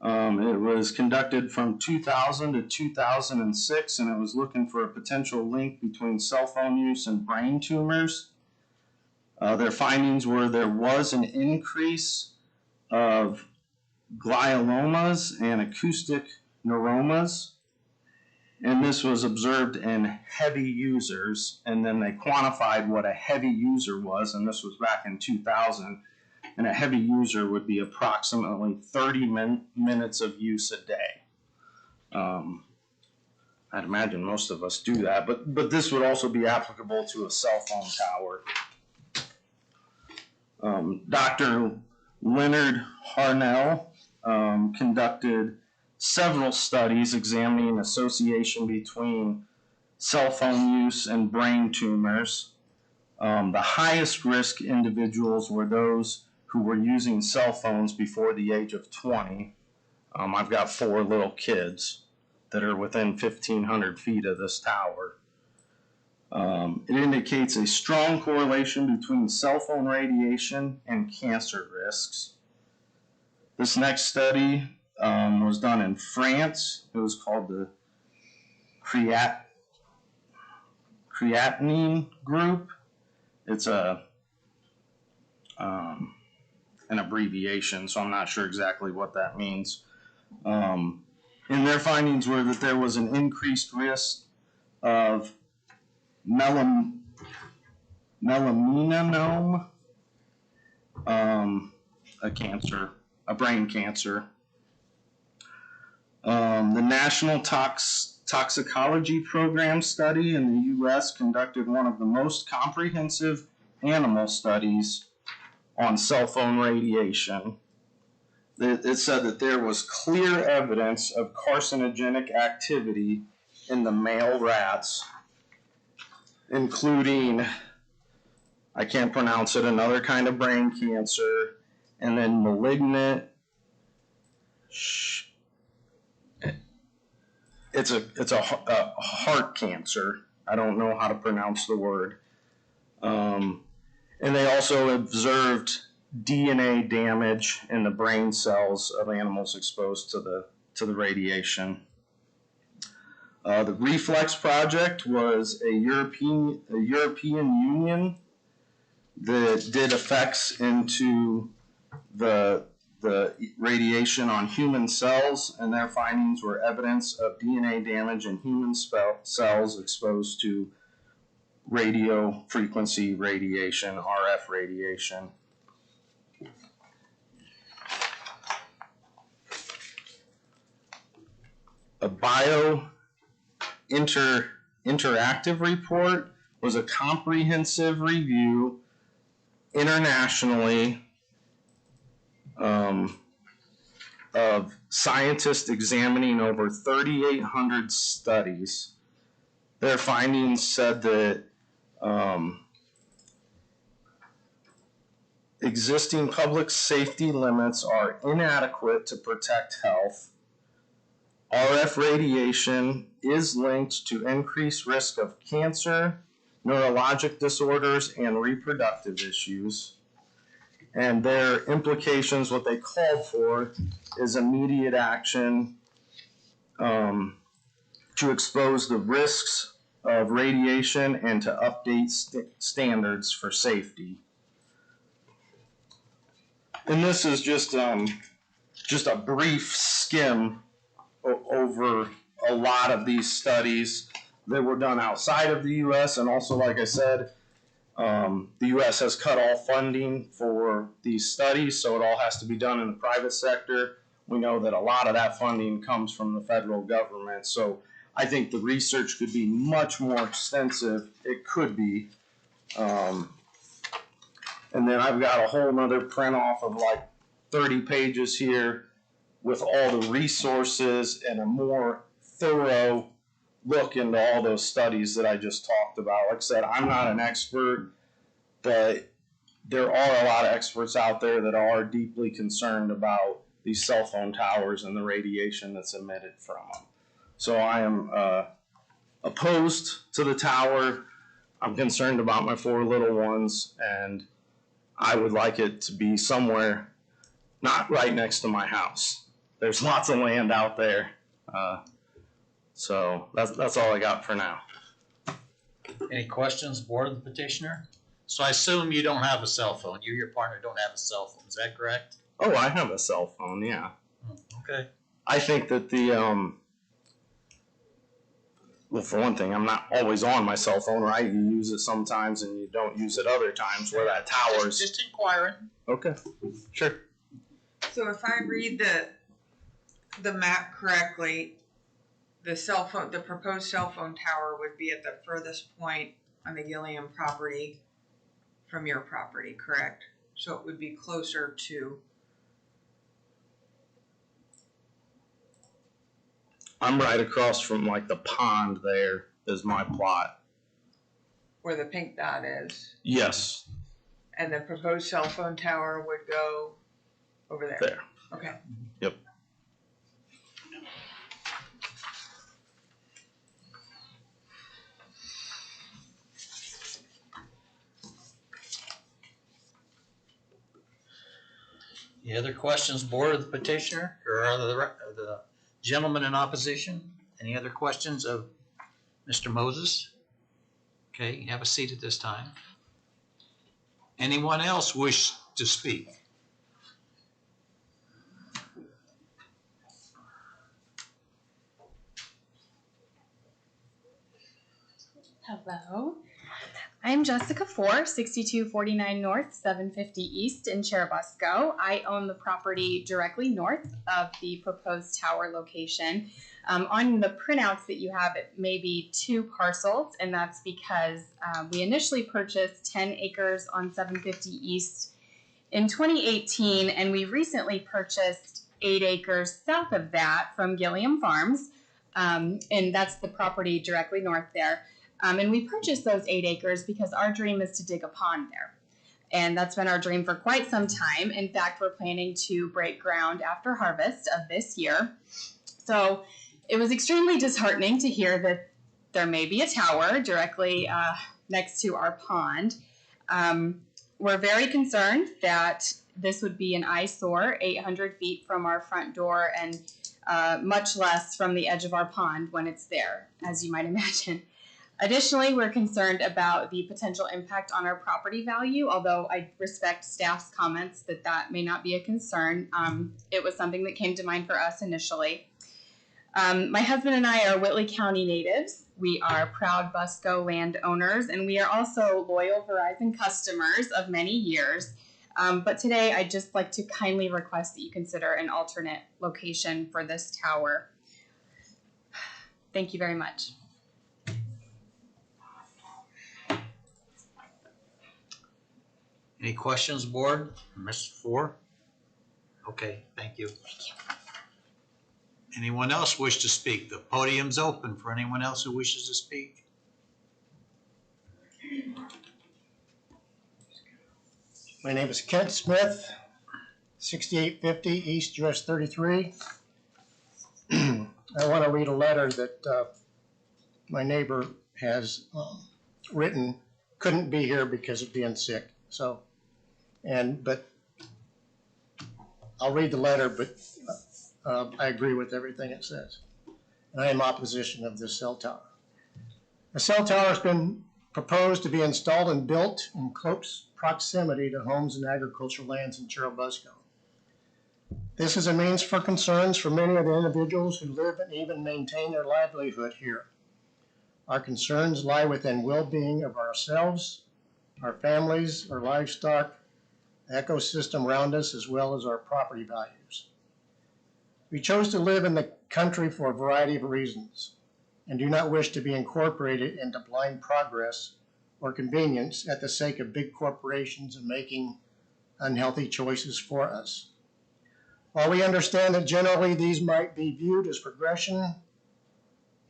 It was conducted from 2000 to 2006, and it was looking for a potential link between cell phone use and brain tumors. Their findings were there was an increase of gliomas and acoustic neuromas, and this was observed in heavy users, and then they quantified what a heavy user was, and this was back in 2000, and a heavy user would be approximately 30 minutes of use a day. I'd imagine most of us do that, but this would also be applicable to a cell phone tower. Dr. Leonard Harnell conducted several studies examining association between cell phone use and brain tumors. The highest risk individuals were those who were using cell phones before the age of 20. I've got 4 little kids that are within 1,500 feet of this tower. It indicates a strong correlation between cell phone radiation and cancer risks. This next study was done in France. It was called the creatinine group. It's an abbreviation, so I'm not sure exactly what that means. And their findings were that there was an increased risk of melanoma, a brain cancer. The National Toxicology Program study in the U.S. conducted one of the most comprehensive animal studies on cell phone radiation. It said that there was clear evidence of carcinogenic activity in the male rats, including, I can't pronounce it, another kind of brain cancer, and then malignant, it's a heart cancer. I don't know how to pronounce the word. And they also observed DNA damage in the brain cells of animals exposed to the radiation. The Reflex project was a European Union that did effects into the radiation on human cells, and their findings were evidence of DNA damage in human cells exposed to radio frequency radiation, RF radiation. A interactive report was a comprehensive review internationally of scientists examining over 3,800 studies. Their findings said that existing public safety limits are inadequate to protect health. RF radiation is linked to increased risk of cancer, neurologic disorders, and reproductive issues. And their implications, what they called for, is immediate action to expose the risks of radiation and to update standards for safety. And this is just a brief skim over a lot of these studies that were done outside of the U.S. And also, like I said, the U.S. has cut all funding for these studies, so it all has to be done in the private sector. We know that a lot of that funding comes from the federal government, so I think the research could be much more extensive. It could be. And then I've got a whole nother print off of like 30 pages here with all the resources and a more thorough look into all those studies that I just talked about. Like I said, I'm not an expert, but there are a lot of experts out there that are deeply concerned about these cell phone towers and the radiation that's emitted from them. So I am opposed to the tower. I'm concerned about my 4 little ones, and I would like it to be somewhere not right next to my house. There's lots of land out there. So that's all I got for now. Any questions, board of the petitioner? So I assume you don't have a cell phone. You and your partner don't have a cell phone. Is that correct? Oh, I have a cell phone, yeah. Okay. I think that well, for one thing, I'm not always on my cell phone, right? You use it sometimes and you don't use it other times where that tower's... Just inquiring. Okay, sure. So if I read the map correctly, the proposed cell phone tower would be at the furthest point on the Gilliam property from your property, correct? So it would be closer to... I'm right across from like the pond there is my plot. where the pink dot is. Yes, And the proposed cell phone tower would go over there. there. Okay. Yep. Any other questions, board of the petitioner, or the gentleman in opposition? Any other questions of Mr. Moses? Okay, you have a seat at this time. Anyone else wish to speak? Hello. I'm Jessica 4, 6249 North, 750 East in Cherubusco. I own the property directly north of the proposed tower location. On the printouts that you have, it may be 2 parcels, and that's because we initially purchased 10 acres on 750 East in 2018, and we recently purchased 8 acres south of that from Gilliam Farms, and that's the property directly north there. And we purchased those 8 acres because our dream is to dig a pond there. And that's been our dream for quite some time. In fact, we're planning to break ground after harvest of this year. So it was extremely disheartening to hear that there may be a tower directly next to our pond. We're very concerned that this would be an eyesore 800 feet from our front door, and much less from the edge of our pond when it's there, as you might imagine. Additionally, we're concerned about the potential impact on our property value, although I respect staff's comments that that may not be a concern. It was something that came to mind for us initially. My husband and I are Whitley County natives. We are proud Busco landowners, and we are also loyal Verizon customers of many years. But today, I'd just like to kindly request that you consider an alternate location for this tower. Thank you very much. Any questions, board? Mr. Four? Okay, thank you. Thank you. Anyone else wish to speak? The podium's open for anyone else who wishes to speak. My name is Kent Smith, 6850 East US 33. I want to read a letter that my neighbor has written. Couldn't be here because of being sick. So, but I'll read the letter, but I agree with everything it says. And I am opposition of this cell tower. A cell tower has been proposed to be installed and built in close proximity to homes and agricultural lands in Churubusco. This is a means for concerns for many of the individuals who live and even maintain their livelihood here. Our concerns lie within well-being of ourselves, our families, our livestock, the ecosystem around us, as well as our property values. We chose to live in the country for a variety of reasons and do not wish to be incorporated into blind progress or convenience at the sake of big corporations and making unhealthy choices for us. While we understand that generally these might be viewed as progression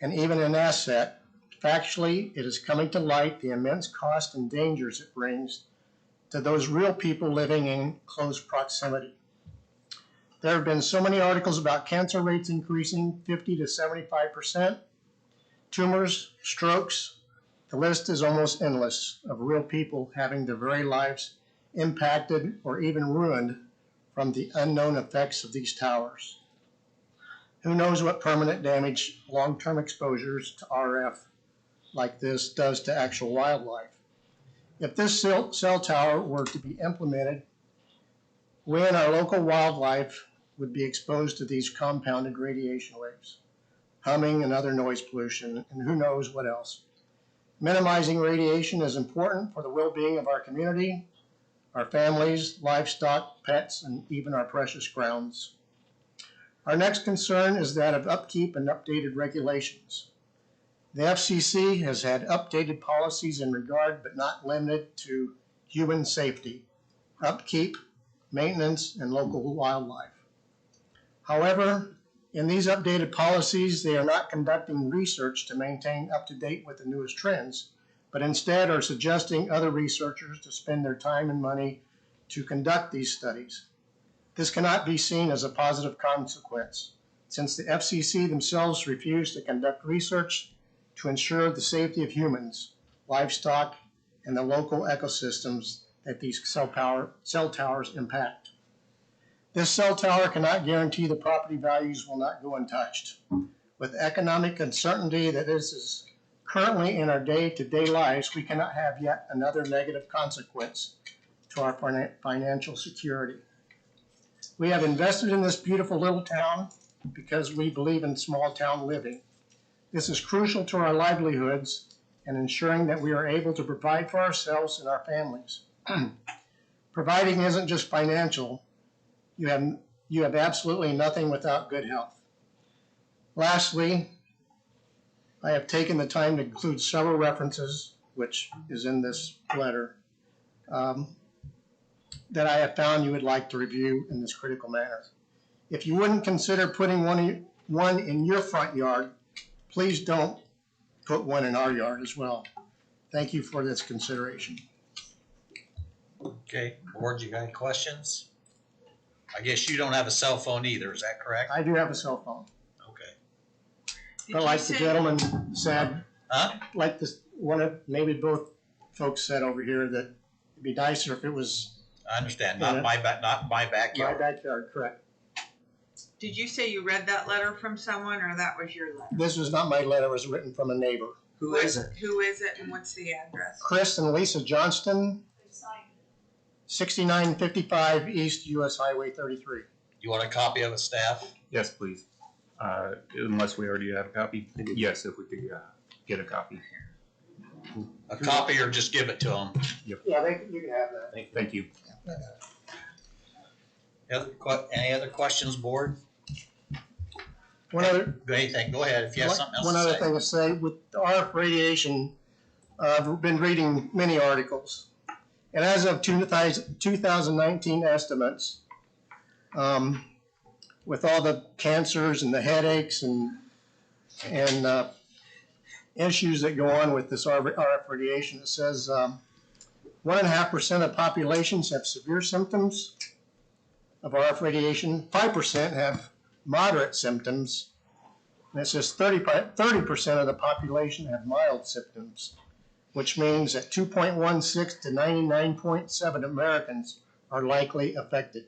and even an asset, factually it is coming to light the immense cost and dangers it brings to those real people living in close proximity. There have been so many articles about cancer rates increasing 50 to 75%, tumors, strokes. The list is almost endless of real people having their very lives impacted or even ruined from the unknown effects of these towers. Who knows what permanent damage long-term exposures to RF like this does to actual wildlife. If this cell tower were to be implemented, we and our local wildlife would be exposed to these compounded radiation waves, humming and other noise pollution, and who knows what else. Minimizing radiation is important for the well-being of our community, our families, livestock, pets, and even our precious grounds. Our next concern is that of upkeep and updated regulations. The FCC has had updated policies in regard, but not limited to human safety, upkeep, maintenance, and local wildlife. However, in these updated policies, they are not conducting research to maintain up to date with the newest trends, but instead are suggesting other researchers to spend their time and money to conduct these studies. This cannot be seen as a positive consequence, since the FCC themselves refuse to conduct research to ensure the safety of humans, livestock, and the local ecosystems that these cell towers impact. This cell tower cannot guarantee the property values will not go untouched. With economic uncertainty that is currently in our day-to-day lives, we cannot have yet another negative consequence to our financial security. We have invested in this beautiful little town because we believe in small town living. This is crucial to our livelihoods and ensuring that we are able to provide for ourselves and our families. Providing isn't just financial. You have absolutely nothing without good health. Lastly, I have taken the time to include several references, which is in this letter, that I have found you would like to review in this critical manner. If you wouldn't consider putting one in your front yard, please don't put one in our yard as well. Thank you for this consideration. Okay, board, you got any questions? I guess you don't have a cell phone either, is that correct? I do have a cell phone. Okay. But like the gentleman said, Huh? like this maybe both folks said over here, that it'd be nicer if it was I understand, not my backyard. my backyard, correct. Did you say you read that letter from someone, or that was your letter? This was not my letter, it was written from a neighbor. Who is it? Who is it, and what's the address? Chris and Lisa Johnston, 6955 East US Highway 33. You want a copy of it, staff? Yes, please. Unless we already have a copy. Yes, if we could get a copy. A copy, or just give it to them? Yeah, you can have that. Thank you. Any other questions, board? One other, Anything, go ahead, if you have something else one to other say. thing to say, with RF radiation, I've been reading many articles. And as of 2019 estimates, with all the cancers and the headaches and issues that go on with this RF radiation, it says 1.5% of populations have severe symptoms of RF radiation, 5% have moderate symptoms, and it says 30% of the population have mild symptoms, which means that 2.16 to 99.7 Americans are likely affected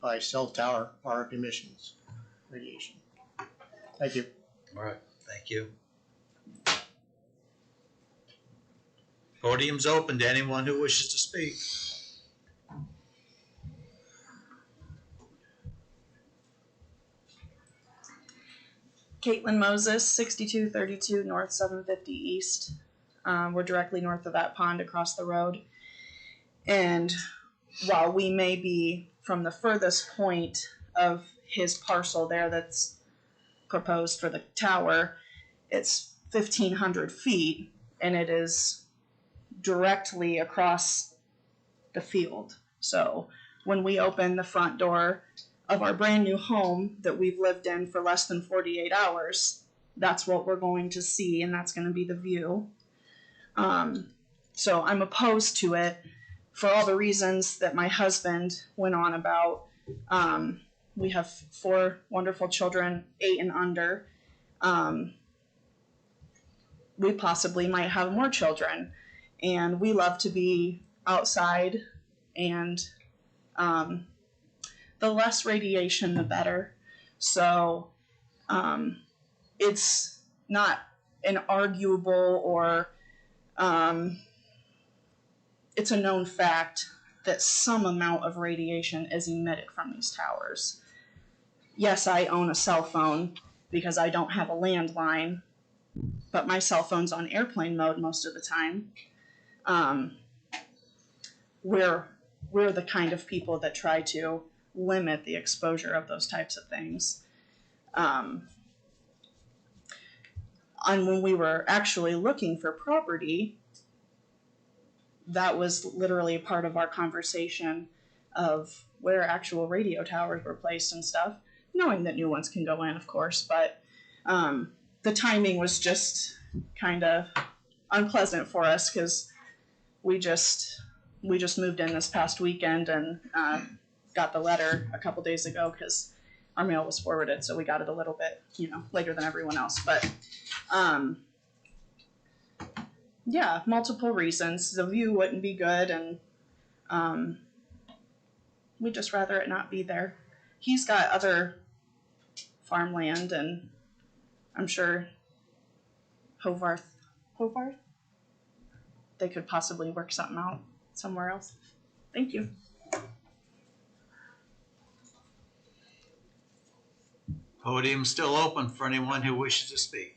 by cell tower RF emissions, radiation. Thank you. All right, thank you. Podium's open to anyone who wishes to speak. Caitlin Moses, 6232 North 750 East. We're directly north of that pond across the road. And while we may be from the furthest point of his parcel there that's proposed for the tower, it's 1,500 feet, and it is directly across the field. So when we open the front door of our brand new home that we've lived in for less than 48 hours, that's what we're going to see, and that's going to be the view. So I'm opposed to it for all the reasons that my husband went on about. We have 4 wonderful children, 8 and under. We possibly might have more children, and we love to be outside, and the less radiation, the better. So it's not an arguable or it's a known fact that some amount of radiation is emitted from these towers. Yes, I own a cell phone because I don't have a landline, but my cell phone's on airplane mode most of the time. We're the kind of people that try to limit the exposure of those types of things. And when we were actually looking for property, that was literally part of our conversation of where actual radio towers were placed and stuff, knowing that new ones can go in, of course, but the timing was just kind of unpleasant for us because we just moved in this past weekend and got the letter a couple days ago because our mail was forwarded, so we got it a little bit, later than everyone else. But yeah, multiple reasons. The view wouldn't be good, and we'd just rather it not be there. He's got other farmland, and I'm sure Hovarth, they could possibly work something out somewhere else. Thank you. Podium's still open for anyone who wishes to speak.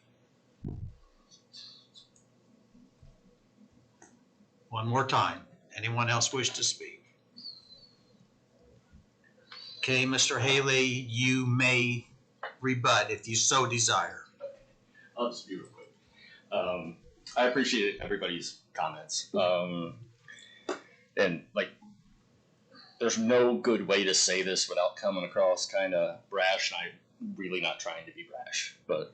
One more time. Anyone else wish to speak? Okay, Mr. Haley, you may rebut if you so desire. I'll just be real quick. I appreciate everybody's comments. And there's no good way to say this without coming across kind of brash, and I'm really not trying to be brash, but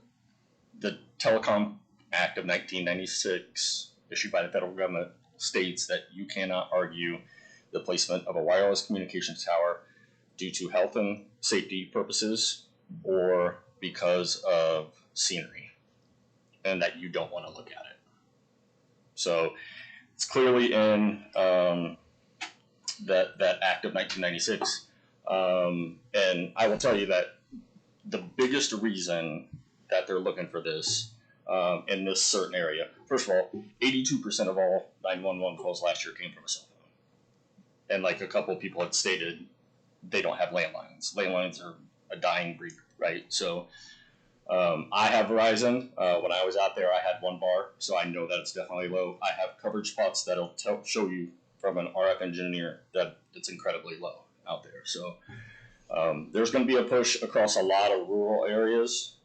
the Telecom Act of 1996, issued by the federal government, states that you cannot argue the placement of a wireless communications tower due to health and safety purposes or because of scenery, and that you don't want to look at it. So it's clearly in that Act of 1996. And I will tell you that the biggest reason that they're looking for this in this certain area, first of all, 82% of all 911 calls last year came from a cell phone. And like a couple of people had stated, they don't have landlines. Landlines are a dying breed, right? So I have Verizon. When I was out there, I had one bar, so I know that it's definitely low. I have coverage plots that'll show you from an RF engineer that it's incredibly low out there. So there's going to be a push across a lot of rural areas.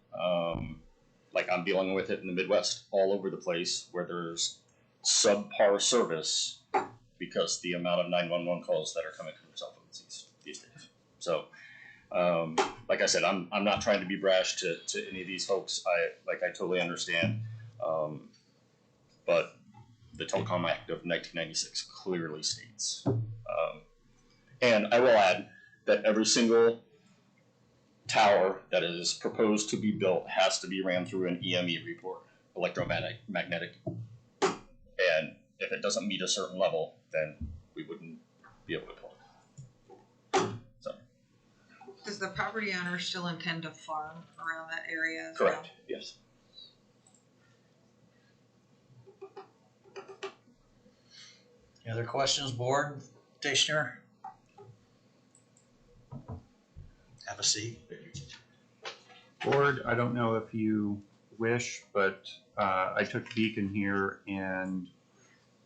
Like I'm dealing with it in the Midwest, all over the place, where there's subpar service because the amount of 911 calls that are coming from cell phones these days. So, like I said, I'm not trying to be brash to any of these folks. I totally understand, but the Telecom Act of 1996 clearly states, and I will add that every single tower that is proposed to be built has to be ran through an EME report, electromagnetic, and if it doesn't meet a certain level, then we wouldn't be able to build it. So, Does the property owner still intend to farm around that area as correct, yes. Any other questions, board, petitioner? Have a seat. Board, I don't know if you wish, but I took Beacon here and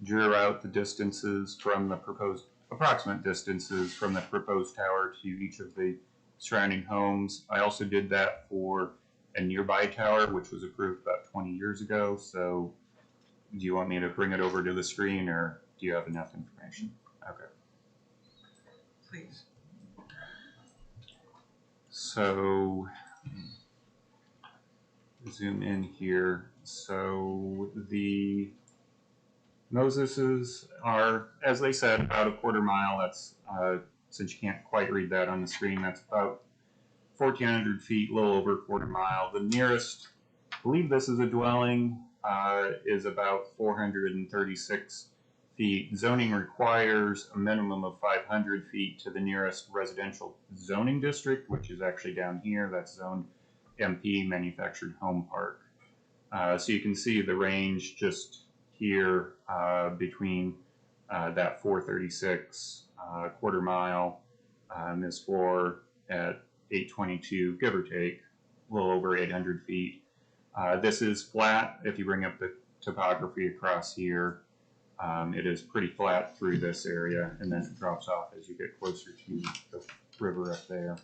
drew out the distances from the proposed, approximate distances from the proposed tower to each of the surrounding homes. I also did that for a nearby tower, which was approved about 20 years ago. So do you want me to bring it over to the screen, or do you have enough information? Okay. Please. So zoom in here. So the Moseses are, as they said, about a quarter mile. That's since you can't quite read that on the screen, that's about 1,400 feet, a little over a quarter mile. The nearest, I believe this is a dwelling, is about 436 feet. Zoning requires a minimum of 500 feet to the nearest residential zoning district, which is actually down here. That's zoned MP, manufactured home park. So you can see the range just here between that 436 quarter mile, Ms. Floor at 822, give or take, a little over 800 feet. This is flat. If you bring up the topography across here, it is pretty flat through this area, and then it drops off as you get closer to the river up there.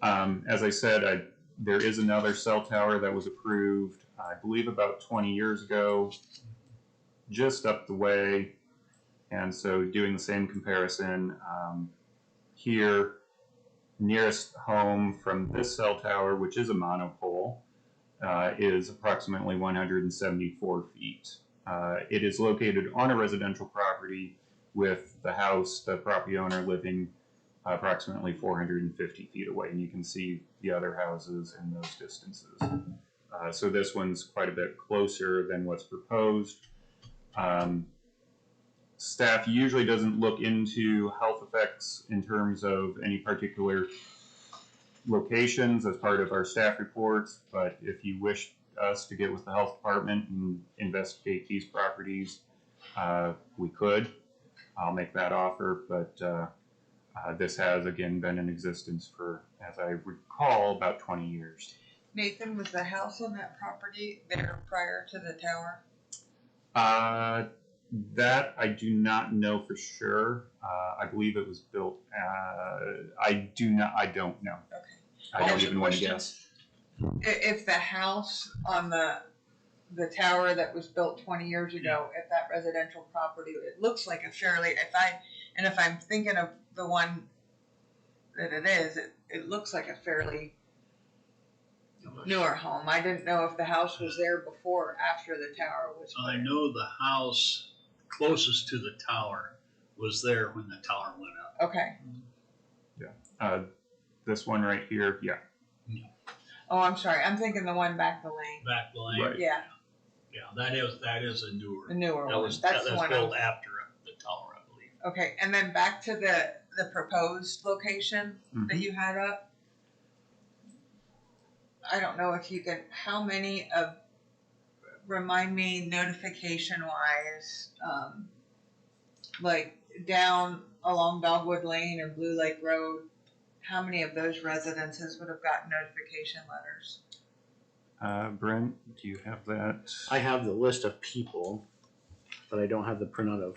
As I said, there is another cell tower that was approved, I believe about 20 years ago, just up the way. And so doing the same comparison here, nearest home from this cell tower, which is a monopole, is approximately 174 feet. It is located on a residential property with the house, the property owner, living approximately 450 feet away, and you can see the other houses in those distances. So this one's quite a bit closer than what's proposed. Staff usually doesn't look into health effects in terms of any particular locations as part of our staff reports, but if you wish us to get with the health department and investigate these properties, we could. I'll make that offer, but this has again been in existence for, as I recall, about 20 years. Nathan, was the house on that property there prior to the tower? That I do not know for sure. I believe it was built. I don't know. Okay. I don't even want to guess. If the house on the tower that was built 20 years ago, if that residential property, it looks like a fairly, if I'm thinking of the one that it is, it looks like a fairly newer home. I didn't know if the house was there before or after the tower was put I in. know the house closest to the tower was there when the tower went up. Okay. This one right here, yeah. Oh, I'm sorry. I'm thinking the one back the lane. Back lane. Right. Yeah, Yeah, that is a newer. the newer That one. was That's the that's one. built after the tower, I believe. Okay, and then back to the proposed location that you had up. I don't know if you can, how many of, remind me notification wise, like down along Dogwood Lane or Blue Lake Road, how many of those residences would have gotten notification letters? Brent, do you have that? I have the list of people, but I don't have the printout of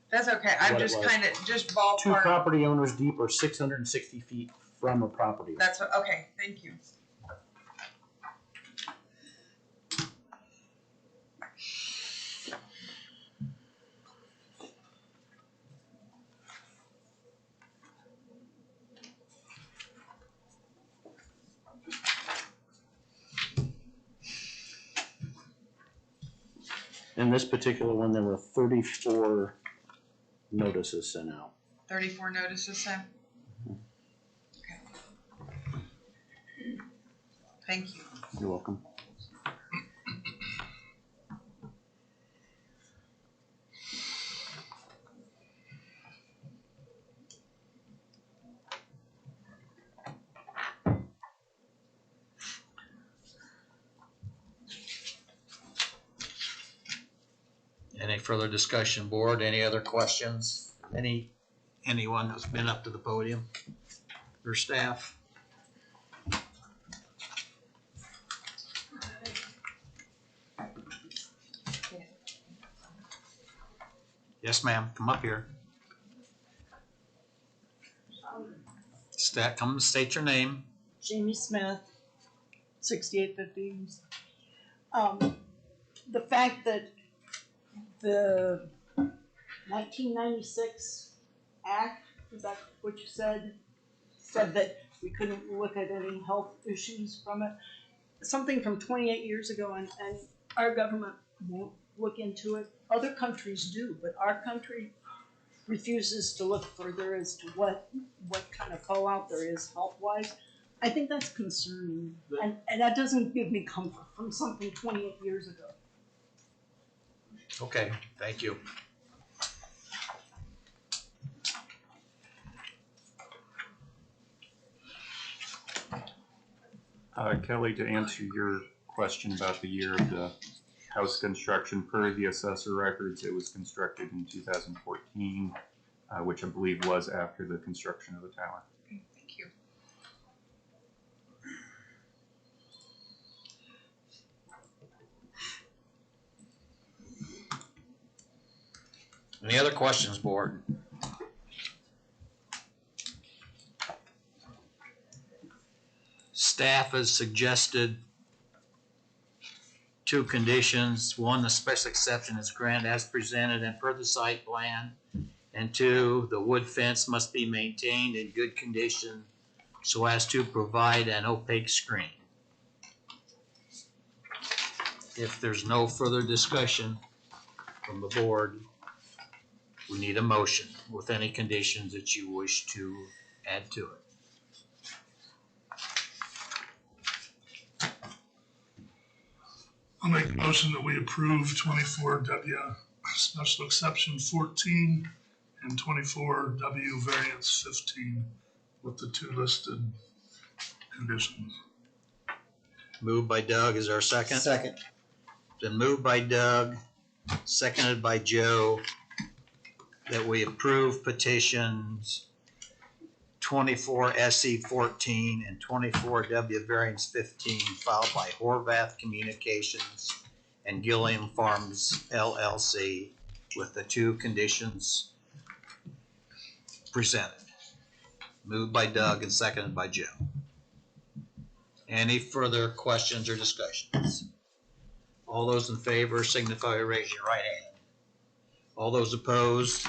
That's okay. I'm What it just was. kind of just 2 ballpark. property owners deep or 660 feet from a property. That's what, okay. Thank you. In this particular one, there were 34 notices sent out. 34 notices sent. Okay. Thank you. You're welcome. Any further discussion, board? Any other questions? Anyone that's been up to the podium or staff? Yes, ma'am. Come up here. Come state your name. Jamie Smith, 6850. The fact that the 1996 Act, is that what you said that we couldn't look at any health issues from it? Something from 28 years ago, and our government won't look into it. Other countries do, but our country refuses to look further as to what kind of fallout there is health-wise. I think that's concerning, and that doesn't give me comfort from something 28 years ago. Okay, thank you. Kelley, to answer your question about the year of the house construction, per the assessor records, it was constructed in 2014, which I believe was after the construction of the tower. Thank you. Any other questions, board? Staff has suggested 2 conditions. 1, the special exception is granted as presented and per the site plan. And 2, the wood fence must be maintained in good condition so as to provide an opaque screen. If there's no further discussion from the board, we need a motion with any conditions that you wish to add to it. I'll make a motion that we approve 24W special exception 14 and 24W variance 15 with the 2 listed conditions. Moved by Doug, is there a second? Second. Been moved by Doug, seconded by Joe, that we approve petitions 24 SE 14 and 24 W variance 15 filed by Horvath Communications and Gilliam Farms LLC with the 2 conditions presented. Moved by Doug and seconded by Joe. Any further questions or discussions? All those in favor signify by raising your right hand. All those opposed,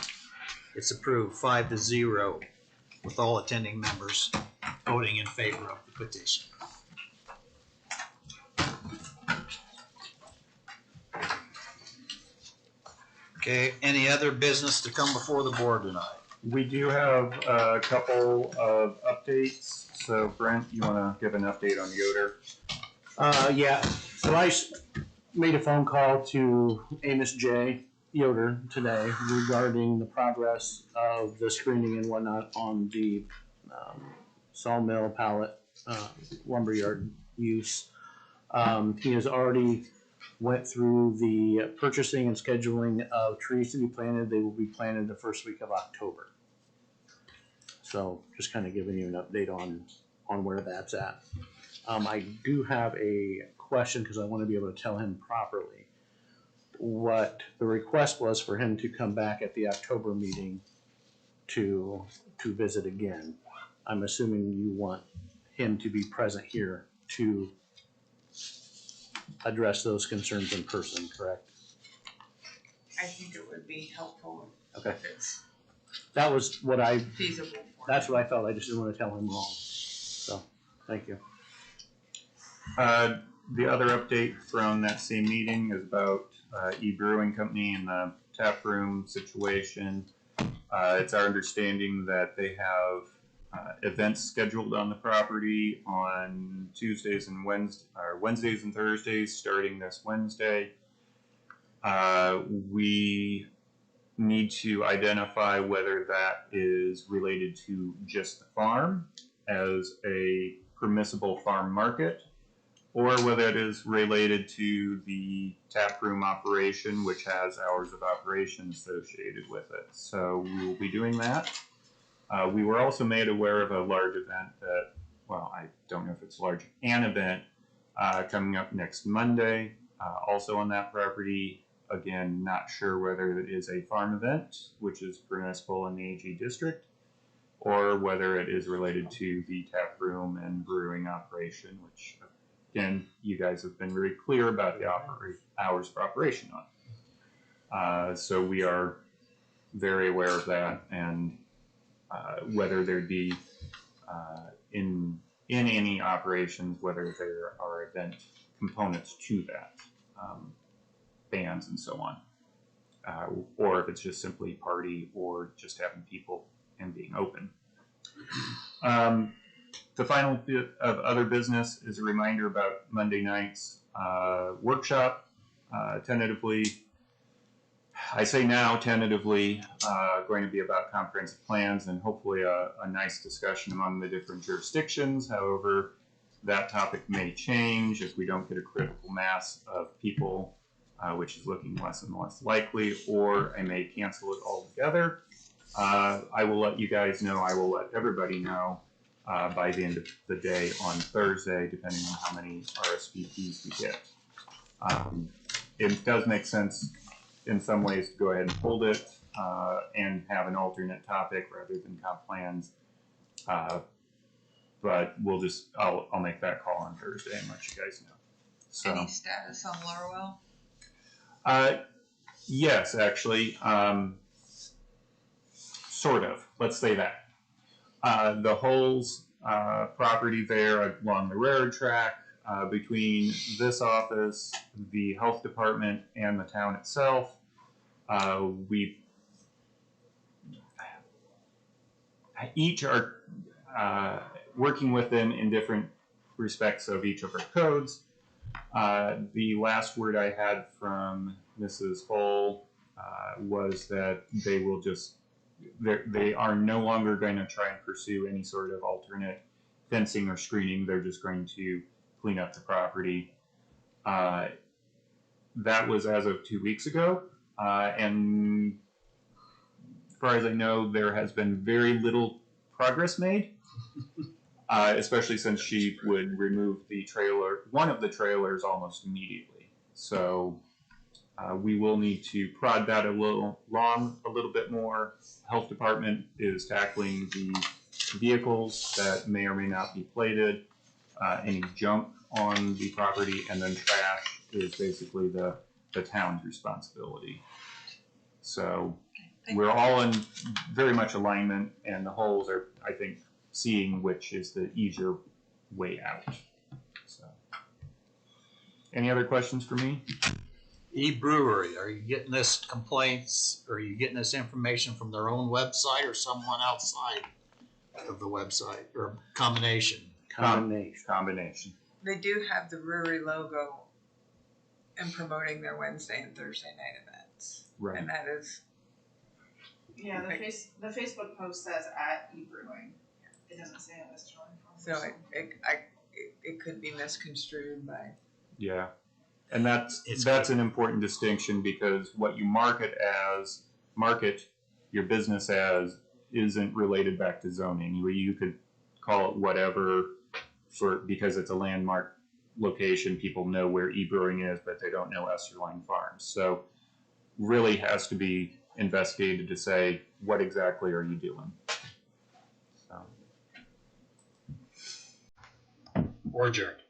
it's approved 5-0 with all attending members voting in favor of the petition. Okay, any other business to come before the board tonight? We do have a couple of updates. So Brent, you want to give an update on Yoder? Yeah, so I made a phone call to Amos J. Yoder today regarding the progress of the screening and whatnot on the sawmill pallet lumberyard use. He has already went through the purchasing and scheduling of trees to be planted. They will be planted the first week of October. So just kind of giving you an update on where that's at. I do have a question because I want to be able to tell him properly what the request was for him to come back at the October meeting to visit again. I'm assuming you want him to be present here to address those concerns in person, correct? I think it would be helpful Okay. if it's That was what I, feasible for that's him. what I felt. I just didn't want to tell him wrong. So, thank you. The other update from that same meeting is about E-Brewing Company and the tap room situation. It's our understanding that they have events scheduled on the property on Tuesdays and Wednesdays and Thursdays starting this Wednesday. We need to identify whether that is related to just the farm as a permissible farm market, or whether it is related to the tap room operation, which has hours of operation associated with it. So we will be doing that. We were also made aware of a large event that, well, I don't know if it's large, an event coming up next Monday, also on that property. Again, not sure whether it is a farm event, which is permissible in the AG district, or whether it is related to the tap room and brewing operation, which, again, you guys have been very clear about the hours of operation on. So we are very aware of that, and whether there'd be in any operations, whether there are event components to that, bands and so on, or if it's just simply party or just having people and being open. The final bit of other business is a reminder about Monday night's workshop. Tentatively, I say now tentatively, going to be about comprehensive plans and hopefully a nice discussion among the different jurisdictions. However, that topic may change if we don't get a critical mass of people, which is looking less and less likely, or I may cancel it altogether. I will let you guys know, I will let everybody know by the end of the day on Thursday, depending on how many RSVPs we get. It does make sense in some ways to go ahead and hold it and have an alternate topic rather than comp plans. But we'll just, I'll make that call on Thursday and let you guys know. So, Any status on Lorwell? yes, actually, sort of. Let's say that. The Holes property there along the railroad track, between this office, the health department, and the town itself, we each are working with them in different respects of each of our codes. The last word I had from Mrs. Hole was that they will just, they are no longer going to try and pursue any sort of alternate fencing or screening. They're just going to clean up the property. That was as of 2 weeks ago. And as far as I know, there has been very little progress made. Especially since she would remove the trailer, one of the trailers, almost immediately. So we will need to prod that a little bit more. Health department is tackling the vehicles that may or may not be plated, any junk on the property, and then trash is basically the town's responsibility. So we're all in very much alignment, and the Holes are, I think, seeing which is the easier way out. So, any other questions for me? E-Brewery, are you getting this complaints, or are you getting this information from their own website or someone outside of the website, or combination? Combination. They do have the brewery logo in promoting their Wednesday and Thursday night events. Right. And that is, Yeah, the Facebook post says at eBrewing. It doesn't say it was so it could be misconstrued by. Yeah. And that's an important distinction, because what you market your business as isn't related back to zoning. You could call it whatever because it's a landmark location. People know where eBrewing is, but they don't know Esterline Farms. So really has to be investigated to say, what exactly are you doing? So. Or adjourned.